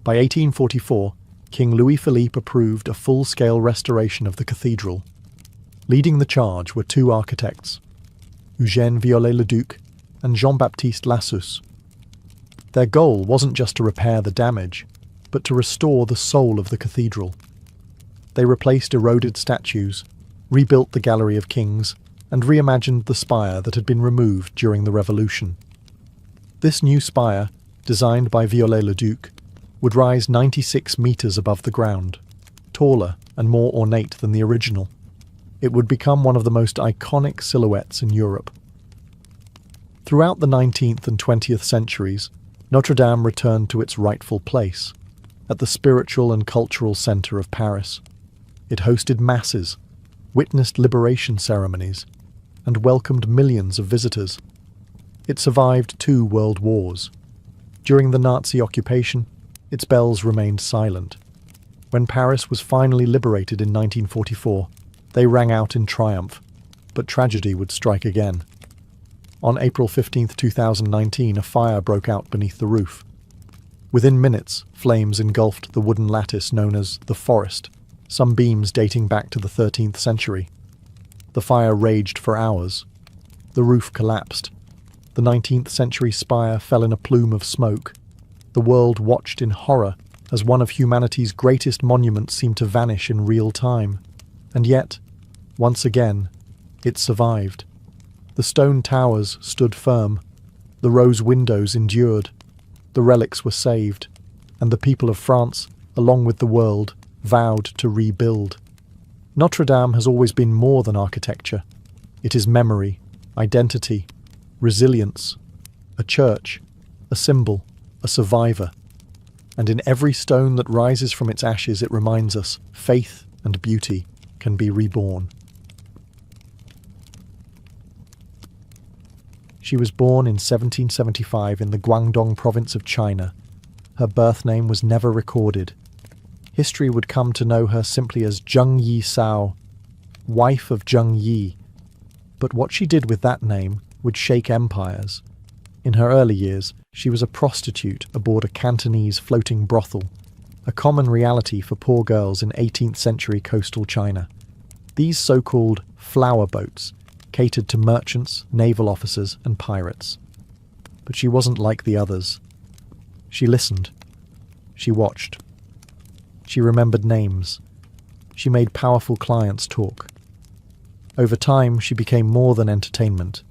By 1844, King Louis-Philippe approved a full-scale restoration of the cathedral. Leading the charge were two architects, Eugène Viollet-le-Duc and Jean-Baptiste Lassus. Their goal wasn't just to repair the damage, but to restore the soul of the cathedral. They replaced eroded statues, rebuilt the Gallery of Kings, and reimagined the spire that had been removed during the Revolution. This new spire, designed by Viollet-le-Duc, would rise 96 metres above the ground, taller and more ornate than the original. It would become one of the most iconic silhouettes in Europe. Throughout the 19th and 20th centuries, Notre Dame returned to its rightful place, at the spiritual and cultural centre of Paris. It hosted masses, witnessed liberation ceremonies, and welcomed millions of visitors. It survived 2 world wars. During the Nazi occupation, its bells remained silent. When Paris was finally liberated in 1944, they rang out in triumph, But tragedy would strike again. On April 15, 2019, a fire broke out beneath the roof. Within minutes, flames engulfed the wooden lattice known as the forest, some beams dating back to the 13th century. The fire raged for hours. The roof collapsed. The 19th century spire fell in a plume of smoke. The world watched in horror as one of humanity's greatest monuments seemed to vanish in real time. And yet, once again, it survived. The stone towers stood firm. The rose windows endured. The relics were saved. And the people of France, along with the world, vowed to rebuild. Notre Dame has always been more than architecture. It is memory, identity, resilience, a church, a symbol, a survivor. And in every stone that rises from its ashes, it reminds us faith and beauty can be reborn. She was born in 1775 in the Guangdong province of China. Her birth name was never recorded. History would come to know her simply as Zheng Yi Sao, wife of Zheng Yi. But what she did with that name would shake empires. In her early years, she was a prostitute aboard a Cantonese floating brothel, a common reality for poor girls in 18th century coastal China. These so-called flower boats catered to merchants, naval officers, and pirates. But she wasn't like the others. She listened. She watched. She remembered names. She made powerful clients talk. Over time, she became more than entertainment.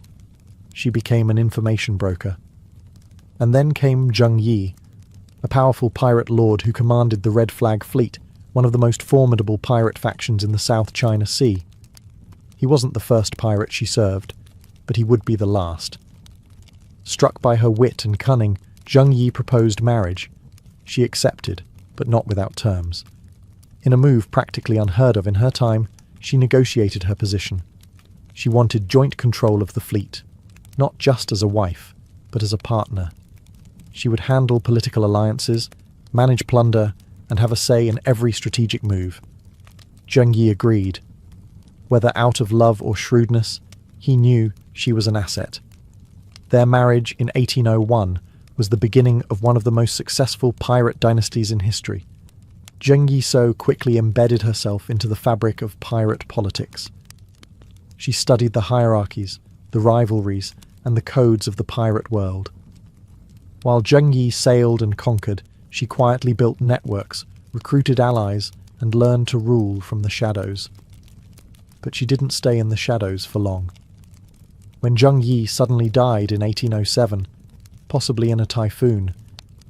She became an information broker. And then came Zheng Yi, a powerful pirate lord who commanded the Red Flag Fleet, one of the most formidable pirate factions in the South China Sea. He wasn't the first pirate she served, but he would be the last. Struck by her wit and cunning, Zheng Yi proposed marriage. She accepted, but not without terms. In a move practically unheard of in her time, she negotiated her position. She wanted joint control of the fleet, not just as a wife, but as a partner. She would handle political alliances, manage plunder, and have a say in every strategic move. Zheng Yi agreed. Whether out of love or shrewdness, he knew she was an asset. Their marriage in 1801 was the beginning of one of the most successful pirate dynasties in history. Zheng Yi quickly embedded herself into the fabric of pirate politics. She studied the hierarchies, the rivalries, and the codes of the pirate world. While Zheng Yi sailed and conquered, she quietly built networks, recruited allies, and learned to rule from the shadows. But she didn't stay in the shadows for long. When Zheng Yi suddenly died in 1807, possibly in a typhoon,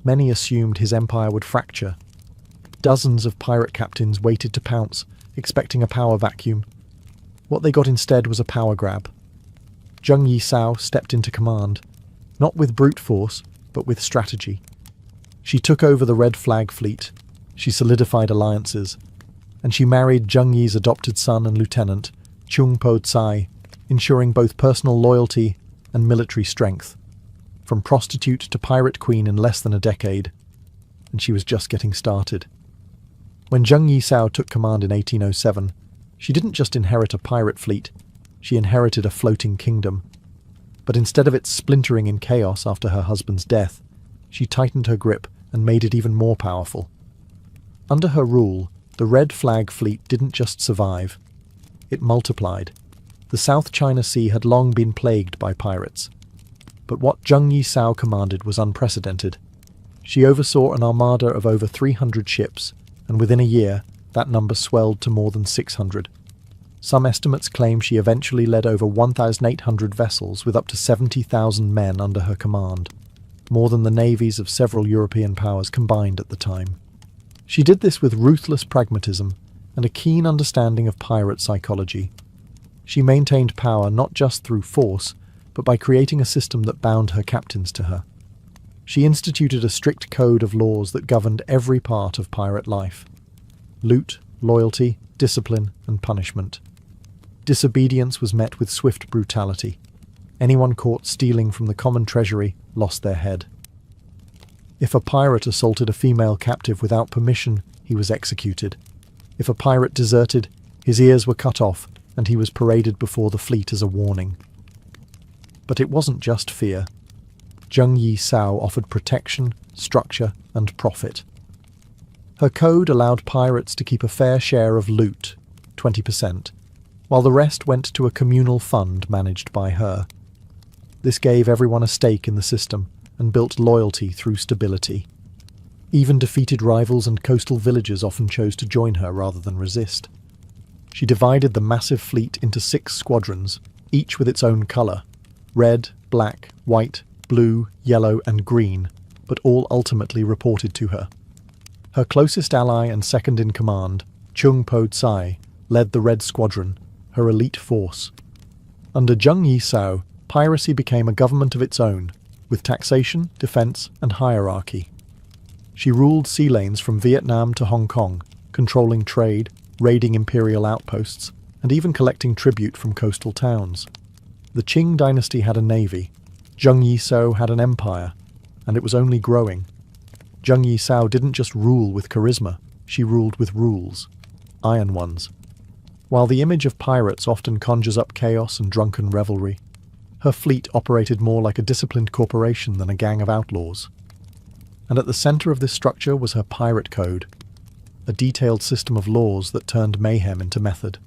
many assumed his empire would fracture. Dozens of pirate captains waited to pounce, expecting a power vacuum. What they got instead was a power grab. Zheng Yi stepped into command, not with brute force, but with strategy. She took over the Red Flag Fleet, she solidified alliances, and she married Zheng Yi's adopted son and lieutenant, Chung Po Tsai, ensuring both personal loyalty and military strength. From prostitute to pirate queen in less than a decade, and she was just getting started. When Zheng Yi took command in 1807, she didn't just inherit a pirate fleet, she inherited a floating kingdom. But instead of it splintering in chaos after her husband's death, she tightened her grip and made it even more powerful. Under her rule, the Red Flag Fleet didn't just survive, it multiplied. The South China Sea had long been plagued by pirates. But what Zheng Yi commanded was unprecedented. She oversaw an armada of over 300 ships, and within a year, that number swelled to more than 600. Some estimates claim she eventually led over 1,800 vessels with up to 70,000 men under her command, more than the navies of several European powers combined at the time. She did this with ruthless pragmatism and a keen understanding of pirate psychology. She maintained power not just through force, but by creating a system that bound her captains to her. She instituted a strict code of laws that governed every part of pirate life: loot, loyalty, discipline, and punishment. Disobedience was met with swift brutality. Anyone caught stealing from the common treasury lost their head. If a pirate assaulted a female captive without permission, he was executed. If a pirate deserted, his ears were cut off, and he was paraded before the fleet as a warning. But it wasn't just fear. Zheng Yisao offered protection, structure, and profit. Her code allowed pirates to keep a fair share of loot, 20%, while the rest went to a communal fund managed by her. This gave everyone a stake in the system and built loyalty through stability. Even defeated rivals and coastal villagers often chose to join her rather than resist. She divided the massive fleet into 6 squadrons, each with its own colour: red, black, white, blue, yellow, and green, but all ultimately reported to her. Her closest ally and second-in-command, Chung Po Tsai, led the Red Squadron, her elite force. Under Zheng Yisao, piracy became a government of its own, with taxation, defence, and hierarchy. She ruled sea lanes from Vietnam to Hong Kong, controlling trade, raiding imperial outposts, and even collecting tribute from coastal towns. The Qing dynasty had a navy, Zheng Yisao had an empire, and it was only growing. Zheng Yisao didn't just rule with charisma, she ruled with rules. Iron ones. While the image of pirates often conjures up chaos and drunken revelry, her fleet operated more like a disciplined corporation than a gang of outlaws. And at the centre of this structure was her pirate code, a detailed system of laws that turned mayhem into method.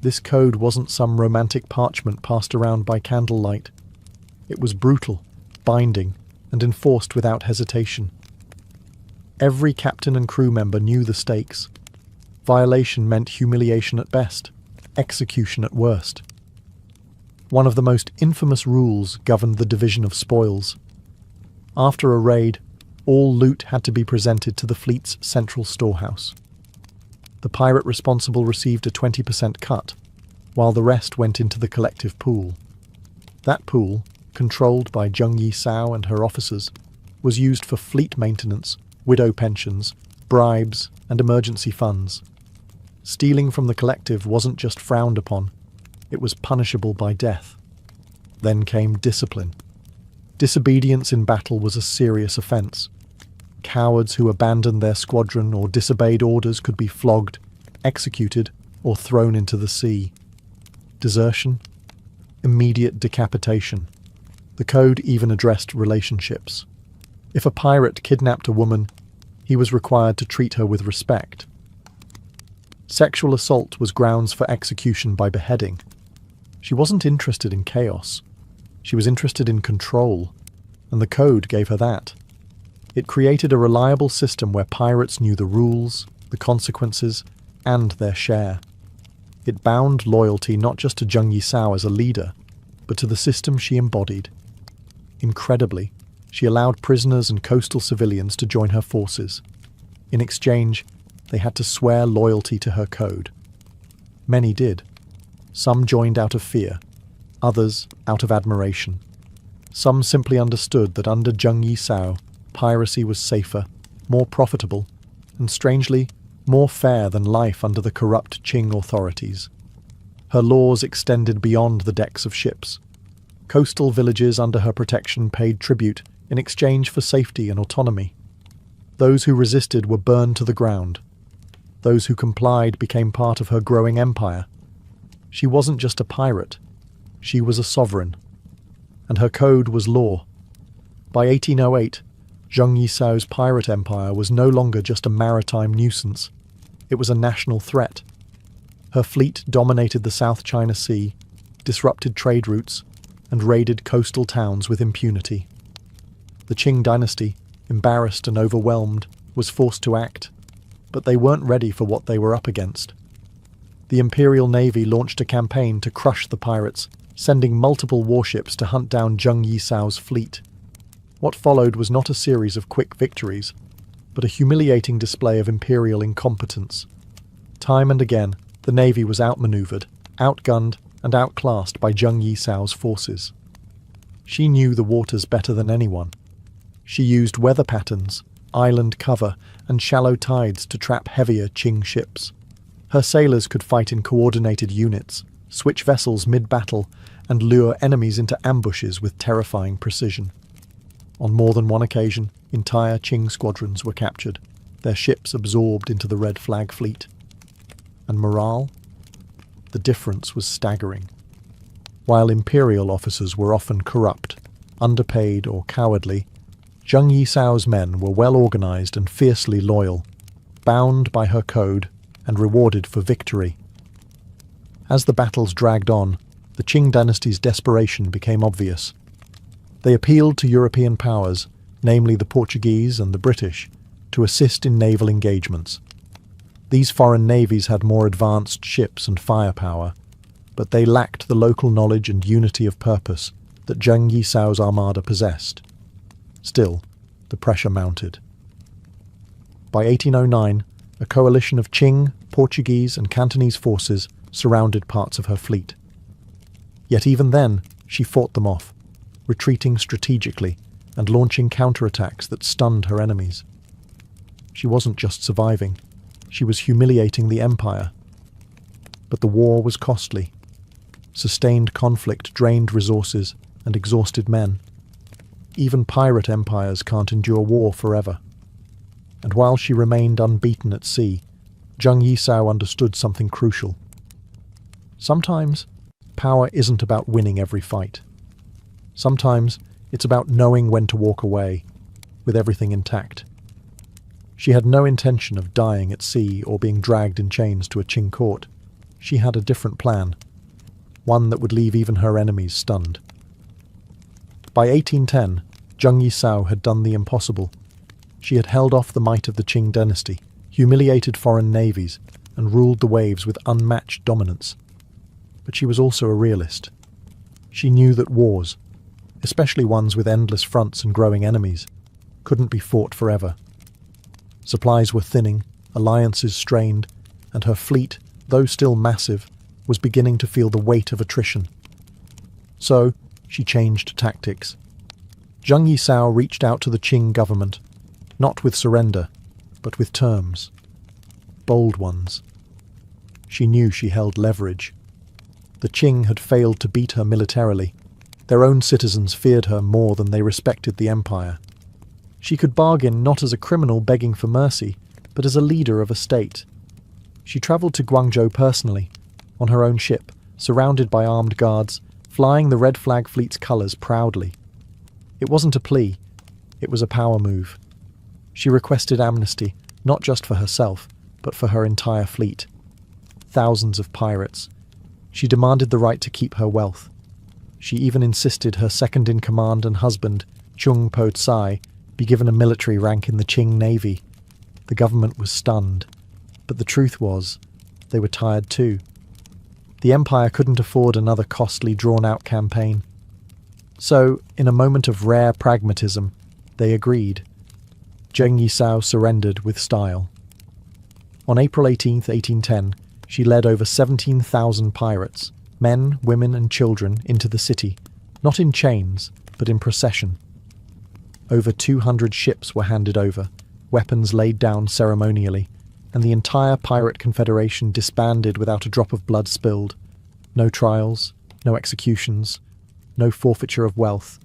This code wasn't some romantic parchment passed around by candlelight. It was brutal, binding, and enforced without hesitation. Every captain and crew member knew the stakes. Violation meant humiliation at best, execution at worst. One of the most infamous rules governed the division of spoils. After a raid, all loot had to be presented to the fleet's central storehouse. The pirate responsible received a 20% cut, while the rest went into the collective pool. That pool, controlled by Zheng Yisao and her officers, was used for fleet maintenance, widow pensions, bribes, and emergency funds. Stealing from the collective wasn't just frowned upon, it was punishable by death. Then came discipline. Disobedience in battle was a serious offence. Cowards who abandoned their squadron or disobeyed orders could be flogged, executed, or thrown into the sea. Desertion? Immediate decapitation. The code even addressed relationships. If a pirate kidnapped a woman, he was required to treat her with respect. Sexual assault was grounds for execution by beheading. She wasn't interested in chaos. She was interested in control, and the code gave her that. It created a reliable system where pirates knew the rules, the consequences, and their share. It bound loyalty not just to Zheng Yisao as a leader, but to the system she embodied. Incredibly, she allowed prisoners and coastal civilians to join her forces. In exchange, they had to swear loyalty to her code. Many did. Some joined out of fear, others out of admiration. Some simply understood that under Zheng Yisao, piracy was safer, more profitable, and strangely, more fair than life under the corrupt Qing authorities. Her laws extended beyond the decks of ships. Coastal villages under her protection paid tribute in exchange for safety and autonomy. Those who resisted were burned to the ground. Those who complied became part of her growing empire. She wasn't just a pirate, she was a sovereign. And her code was law. By 1808, Zheng Yisao's pirate empire was no longer just a maritime nuisance. It was a national threat. Her fleet dominated the South China Sea, disrupted trade routes, and raided coastal towns with impunity. The Qing dynasty, embarrassed and overwhelmed, was forced to act, but they weren't ready for what they were up against. The Imperial Navy launched a campaign to crush the pirates, sending multiple warships to hunt down Zheng Yisao's fleet. What followed was not a series of quick victories, but a humiliating display of imperial incompetence. Time and again, the Navy was outmaneuvered, outgunned, and outclassed by Zheng Yisao's forces. She knew the waters better than anyone. She used weather patterns, island cover, and shallow tides to trap heavier Qing ships. Her sailors could fight in coordinated units, switch vessels mid-battle, and lure enemies into ambushes with terrifying precision. On more than one occasion, entire Qing squadrons were captured, their ships absorbed into the Red Flag fleet. And morale? the difference was staggering. While imperial officers were often corrupt, underpaid or cowardly, Zheng Yisao's men were well organized and fiercely loyal, bound by her code and rewarded for victory. As the battles dragged on, the Qing dynasty's desperation became obvious. They appealed to European powers, namely the Portuguese and the British, to assist in naval engagements. These foreign navies had more advanced ships and firepower, but they lacked the local knowledge and unity of purpose that Zheng Yisao's armada possessed. Still, the pressure mounted. By 1809, a coalition of Qing, Portuguese and Cantonese forces surrounded parts of her fleet. Yet even then, she fought them off, retreating strategically and launching counterattacks that stunned her enemies. She wasn't just surviving, she was humiliating the empire. But the war was costly. Sustained conflict drained resources and exhausted men. Even pirate empires can't endure war forever. And while she remained unbeaten at sea, Zheng Yisao understood something crucial. Sometimes, power isn't about winning every fight. Sometimes, it's about knowing when to walk away, with everything intact. She had no intention of dying at sea or being dragged in chains to a Qing court. She had a different plan, one that would leave even her enemies stunned. By 1810, Zheng Yisao had done the impossible. She had held off the might of the Qing dynasty, humiliated foreign navies, and ruled the waves with unmatched dominance. But she was also a realist. She knew that wars, especially ones with endless fronts and growing enemies, couldn't be fought forever. Supplies were thinning, alliances strained, and her fleet, though still massive, was beginning to feel the weight of attrition. So, she changed tactics. Zheng Yisao reached out to the Qing government, not with surrender, but with terms. Bold ones. She knew she held leverage. The Qing had failed to beat her militarily. Their own citizens feared her more than they respected the empire. She could bargain not as a criminal begging for mercy, but as a leader of a state. She travelled to Guangzhou personally, on her own ship, surrounded by armed guards, flying the Red Flag Fleet's colours proudly. It wasn't a plea, it was a power move. She requested amnesty, not just for herself, but for her entire fleet. Thousands of pirates. She demanded the right to keep her wealth. She even insisted her second-in-command and husband, Chung Po Tsai, be given a military rank in the Qing Navy. The government was stunned, but the truth was, they were tired too. The empire couldn't afford another costly, drawn-out campaign. So, in a moment of rare pragmatism, they agreed. Zheng Yisao surrendered with style. On April 18, 1810, she led over 17,000 pirates, men, women and children, into the city, not in chains, but in procession. Over 200 ships were handed over, weapons laid down ceremonially, and the entire pirate confederation disbanded without a drop of blood spilled. No trials, no executions, no forfeiture of wealth.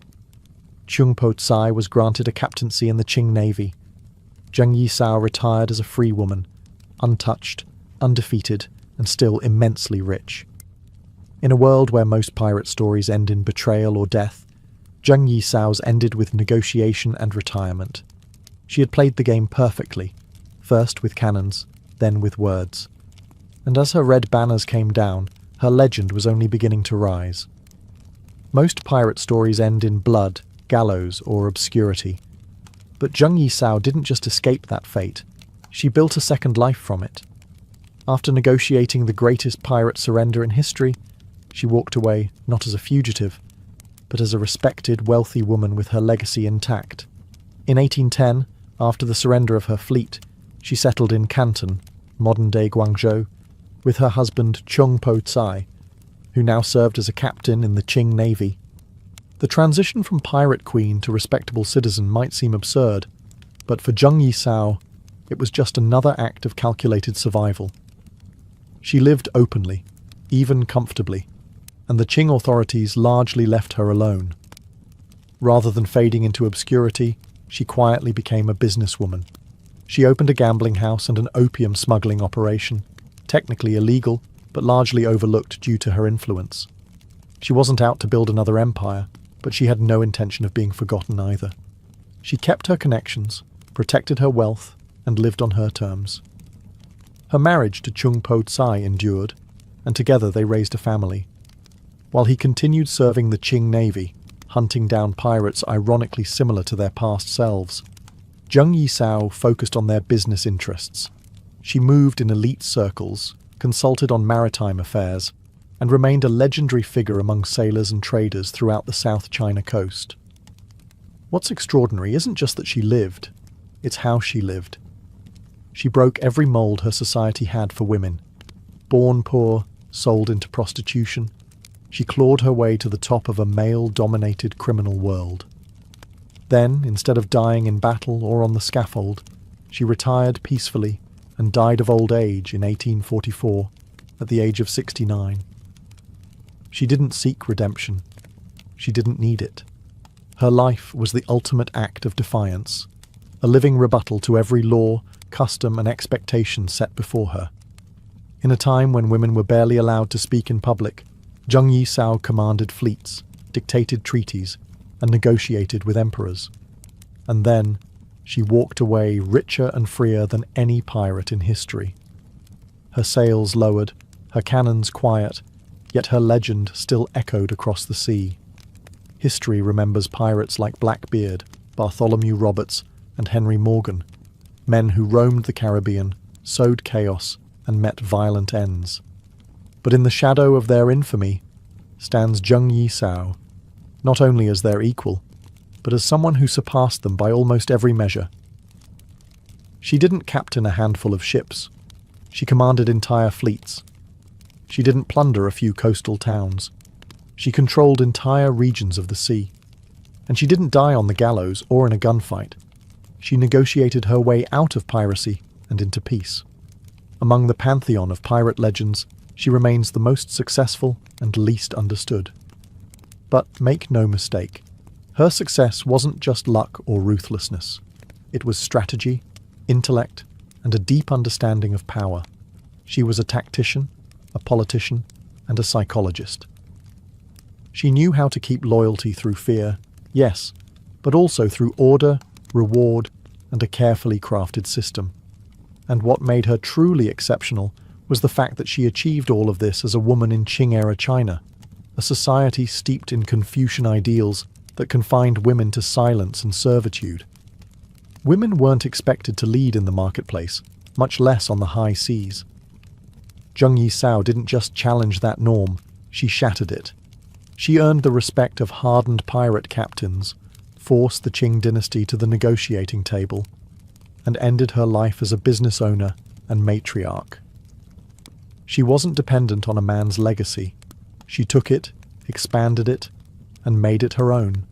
Chung Po Tsai was granted a captaincy in the Qing Navy. Zheng Yisao retired as a free woman, untouched, undefeated, and still immensely rich. In a world where most pirate stories end in betrayal or death, Zheng Yisao's ended with negotiation and retirement. She had played the game perfectly, first with cannons, then with words. And as her red banners came down, her legend was only beginning to rise. Most pirate stories end in blood, gallows, or obscurity. But Zheng Yisao didn't just escape that fate, she built a second life from it. After negotiating the greatest pirate surrender in history, she walked away not as a fugitive, but as a respected, wealthy woman with her legacy intact. In 1810, after the surrender of her fleet, she settled in Canton, modern-day Guangzhou, with her husband Chung Po Tsai, who now served as a captain in the Qing Navy. The transition from pirate queen to respectable citizen might seem absurd, but for Zheng Yisao, it was just another act of calculated survival. She lived openly, even comfortably, and the Qing authorities largely left her alone. Rather than fading into obscurity, she quietly became a businesswoman. She opened a gambling house and an opium smuggling operation, technically illegal, but largely overlooked due to her influence. She wasn't out to build another empire, but she had no intention of being forgotten either. She kept her connections, protected her wealth, and lived on her terms. Her marriage to Chung Po Tsai endured, and together they raised a family. While he continued serving the Qing Navy, hunting down pirates ironically similar to their past selves, Zheng Yisao focused on their business interests. She moved in elite circles, consulted on maritime affairs, and remained a legendary figure among sailors and traders throughout the South China coast. What's extraordinary isn't just that she lived, it's how she lived. She broke every mold her society had for women. Born poor, sold into prostitution, she clawed her way to the top of a male-dominated criminal world. Then, instead of dying in battle or on the scaffold, she retired peacefully and died of old age in 1844, at the age of 69. She didn't seek redemption. She didn't need it. Her life was the ultimate act of defiance, a living rebuttal to every law, custom, and expectation set before her. In a time when women were barely allowed to speak in public, Zheng Yisao commanded fleets, dictated treaties, and negotiated with emperors. And then, she walked away richer and freer than any pirate in history. Her sails lowered, her cannons quiet, yet her legend still echoed across the sea. History remembers pirates like Blackbeard, Bartholomew Roberts, and Henry Morgan, men who roamed the Caribbean, sowed chaos, and met violent ends. But in the shadow of their infamy stands Zheng Yisao, not only as their equal, but as someone who surpassed them by almost every measure. She didn't captain a handful of ships. She commanded entire fleets. She didn't plunder a few coastal towns. She controlled entire regions of the sea. And she didn't die on the gallows or in a gunfight. She negotiated her way out of piracy and into peace. Among the pantheon of pirate legends, she remains the most successful and least understood. But make no mistake, her success wasn't just luck or ruthlessness. It was strategy, intellect, and a deep understanding of power. She was a tactician, a politician, and a psychologist. She knew how to keep loyalty through fear, yes, but also through order, reward, and a carefully crafted system. And what made her truly exceptional was the fact that she achieved all of this as a woman in Qing-era China, a society steeped in Confucian ideals that confined women to silence and servitude. Women weren't expected to lead in the marketplace, much less on the high seas. Zheng Yisao didn't just challenge that norm, she shattered it. She earned the respect of hardened pirate captains, forced the Qing dynasty to the negotiating table, and ended her life as a business owner and matriarch. She wasn't dependent on a man's legacy. She took it, expanded it, and made it her own.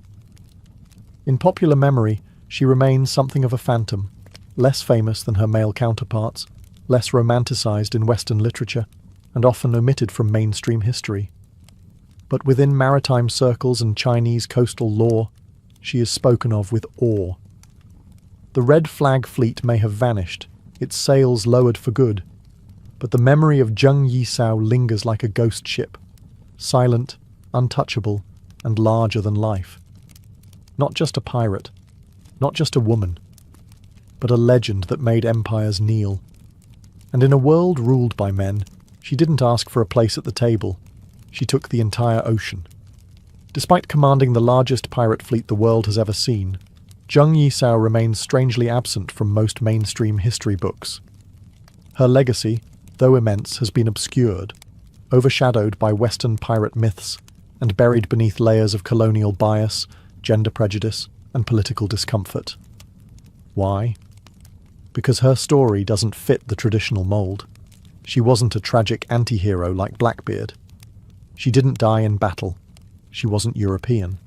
In popular memory, she remains something of a phantom, less famous than her male counterparts, less romanticized in Western literature, and often omitted from mainstream history. But within maritime circles and Chinese coastal lore, she is spoken of with awe. The Red Flag fleet may have vanished, its sails lowered for good, but the memory of Zheng Yisao lingers like a ghost ship, silent, untouchable, and larger than life. Not just a pirate, not just a woman, but a legend that made empires kneel. And in a world ruled by men, she didn't ask for a place at the table, she took the entire ocean. Despite commanding the largest pirate fleet the world has ever seen, Zheng Yisao remains strangely absent from most mainstream history books. Her legacy, though immense, has been obscured, overshadowed by Western pirate myths, and buried beneath layers of colonial bias, gender prejudice, and political discomfort. Why? Because her story doesn't fit the traditional mold. She wasn't a tragic anti-hero like Blackbeard. She didn't die in battle. She wasn't European.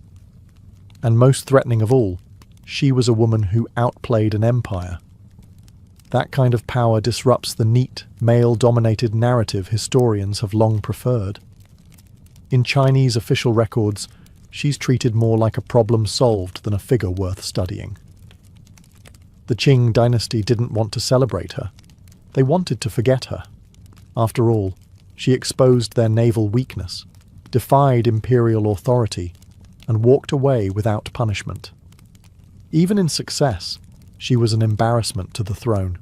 And most threatening of all, she was a woman who outplayed an empire. That kind of power disrupts the neat, male-dominated narrative historians have long preferred. In Chinese official records, she's treated more like a problem solved than a figure worth studying. The Qing dynasty didn't want to celebrate her. They wanted to forget her. After all, She exposed their naval weakness, defied imperial authority, and walked away without punishment. Even in success, she was an embarrassment to the throne.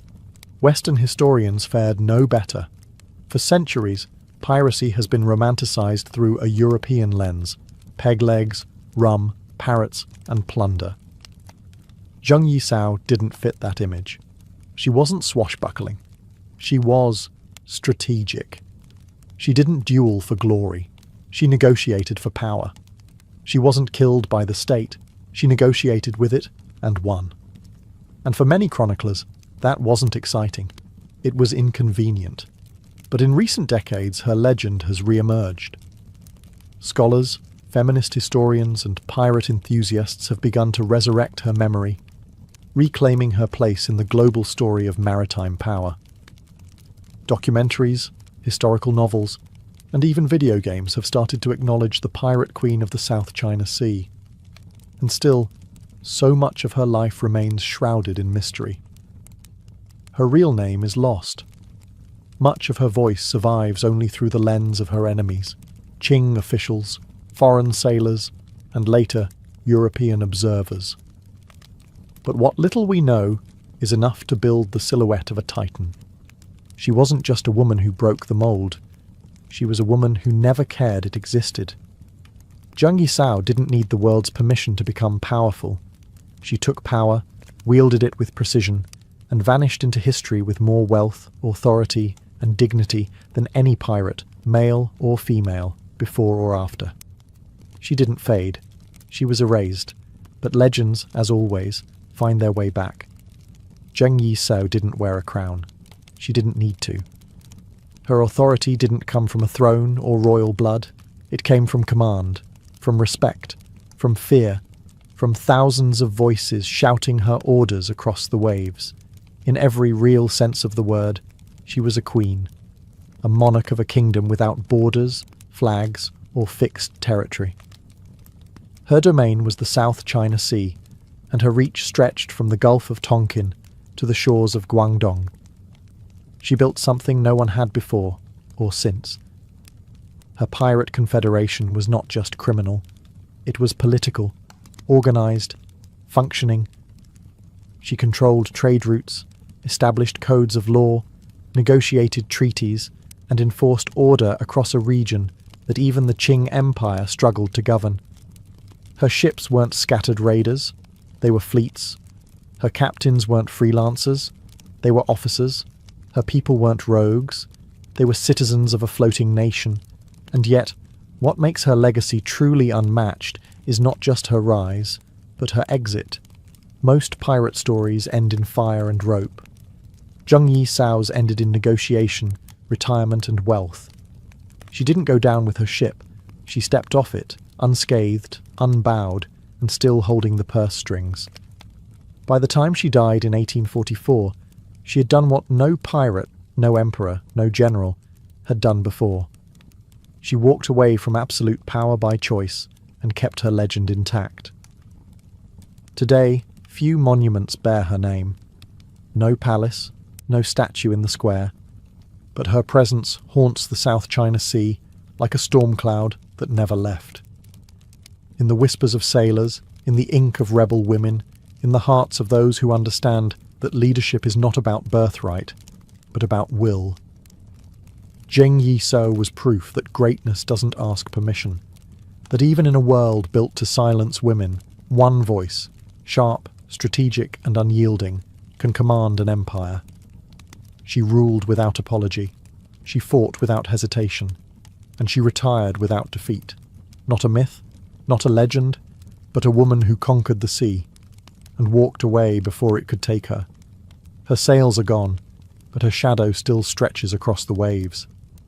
Western historians fared no better. For centuries, piracy has been romanticized through a European lens: peg legs, rum, parrots, and plunder. Zheng Yisao didn't fit that image. She wasn't swashbuckling. She was strategic. She didn't duel for glory. She negotiated for power. She wasn't killed by the state. She negotiated with it and won. And for many chroniclers, that wasn't exciting. It was inconvenient. But in recent decades, her legend has re-emerged. Scholars, feminist historians, and pirate enthusiasts have begun to resurrect her memory, reclaiming her place in the global story of maritime power. Documentaries, historical novels, and even video games have started to acknowledge the pirate queen of the South China Sea. And still, so much of her life remains shrouded in mystery. Her real name is lost. Much of her voice survives only through the lens of her enemies: Qing officials, foreign sailors, and later, European observers. But what little we know is enough to build the silhouette of a titan. She wasn't just a woman who broke the mold. She was a woman who never cared it existed. Zheng Yisao didn't need the world's permission to become powerful. She took power, wielded it with precision, and vanished into history with more wealth, authority, and dignity than any pirate, male or female, before or after. She didn't fade. She was erased. But legends, as always, find their way back. Zheng Yisao didn't wear a crown. She didn't need to. Her authority didn't come from a throne or royal blood. It came from command, from respect, from fear, from thousands of voices shouting her orders across the waves. In every real sense of the word, she was a queen, a monarch of a kingdom without borders, flags, or fixed territory. Her domain was the South China Sea, and her reach stretched from the Gulf of Tonkin to the shores of Guangdong. She built something no one had before or since. Her pirate confederation was not just criminal. It was political, organized, functioning. She controlled trade routes, established codes of law, negotiated treaties, and enforced order across a region that even the Qing Empire struggled to govern. Her ships weren't scattered raiders, they were fleets. Her captains weren't freelancers, they were officers. Her people weren't rogues, they were citizens of a floating nation. And yet, what makes her legacy truly unmatched is not just her rise, but her exit. Most pirate stories end in fire and rope. Zheng Yisao's ended in negotiation, retirement, and wealth. She didn't go down with her ship. She stepped off it, unscathed, unbowed, and still holding the purse strings. By the time she died in 1844, she had done what no pirate, no emperor, no general had done before. She walked away from absolute power by choice and kept her legend intact. Today, few monuments bear her name. No palace, no statue in the square, but her presence haunts the South China Sea like a storm cloud that never left. In the whispers of sailors, in the ink of rebel women, in the hearts of those who understand that leadership is not about birthright, but about will. Zheng Yisao was proof that greatness doesn't ask permission, that even in a world built to silence women, one voice, sharp, strategic, and unyielding, can command an empire. She ruled without apology, she fought without hesitation, and she retired without defeat. Not a myth, not a legend, but a woman who conquered the sea, and walked away before it could take her. Her sails are gone, but her shadow still stretches across the waves.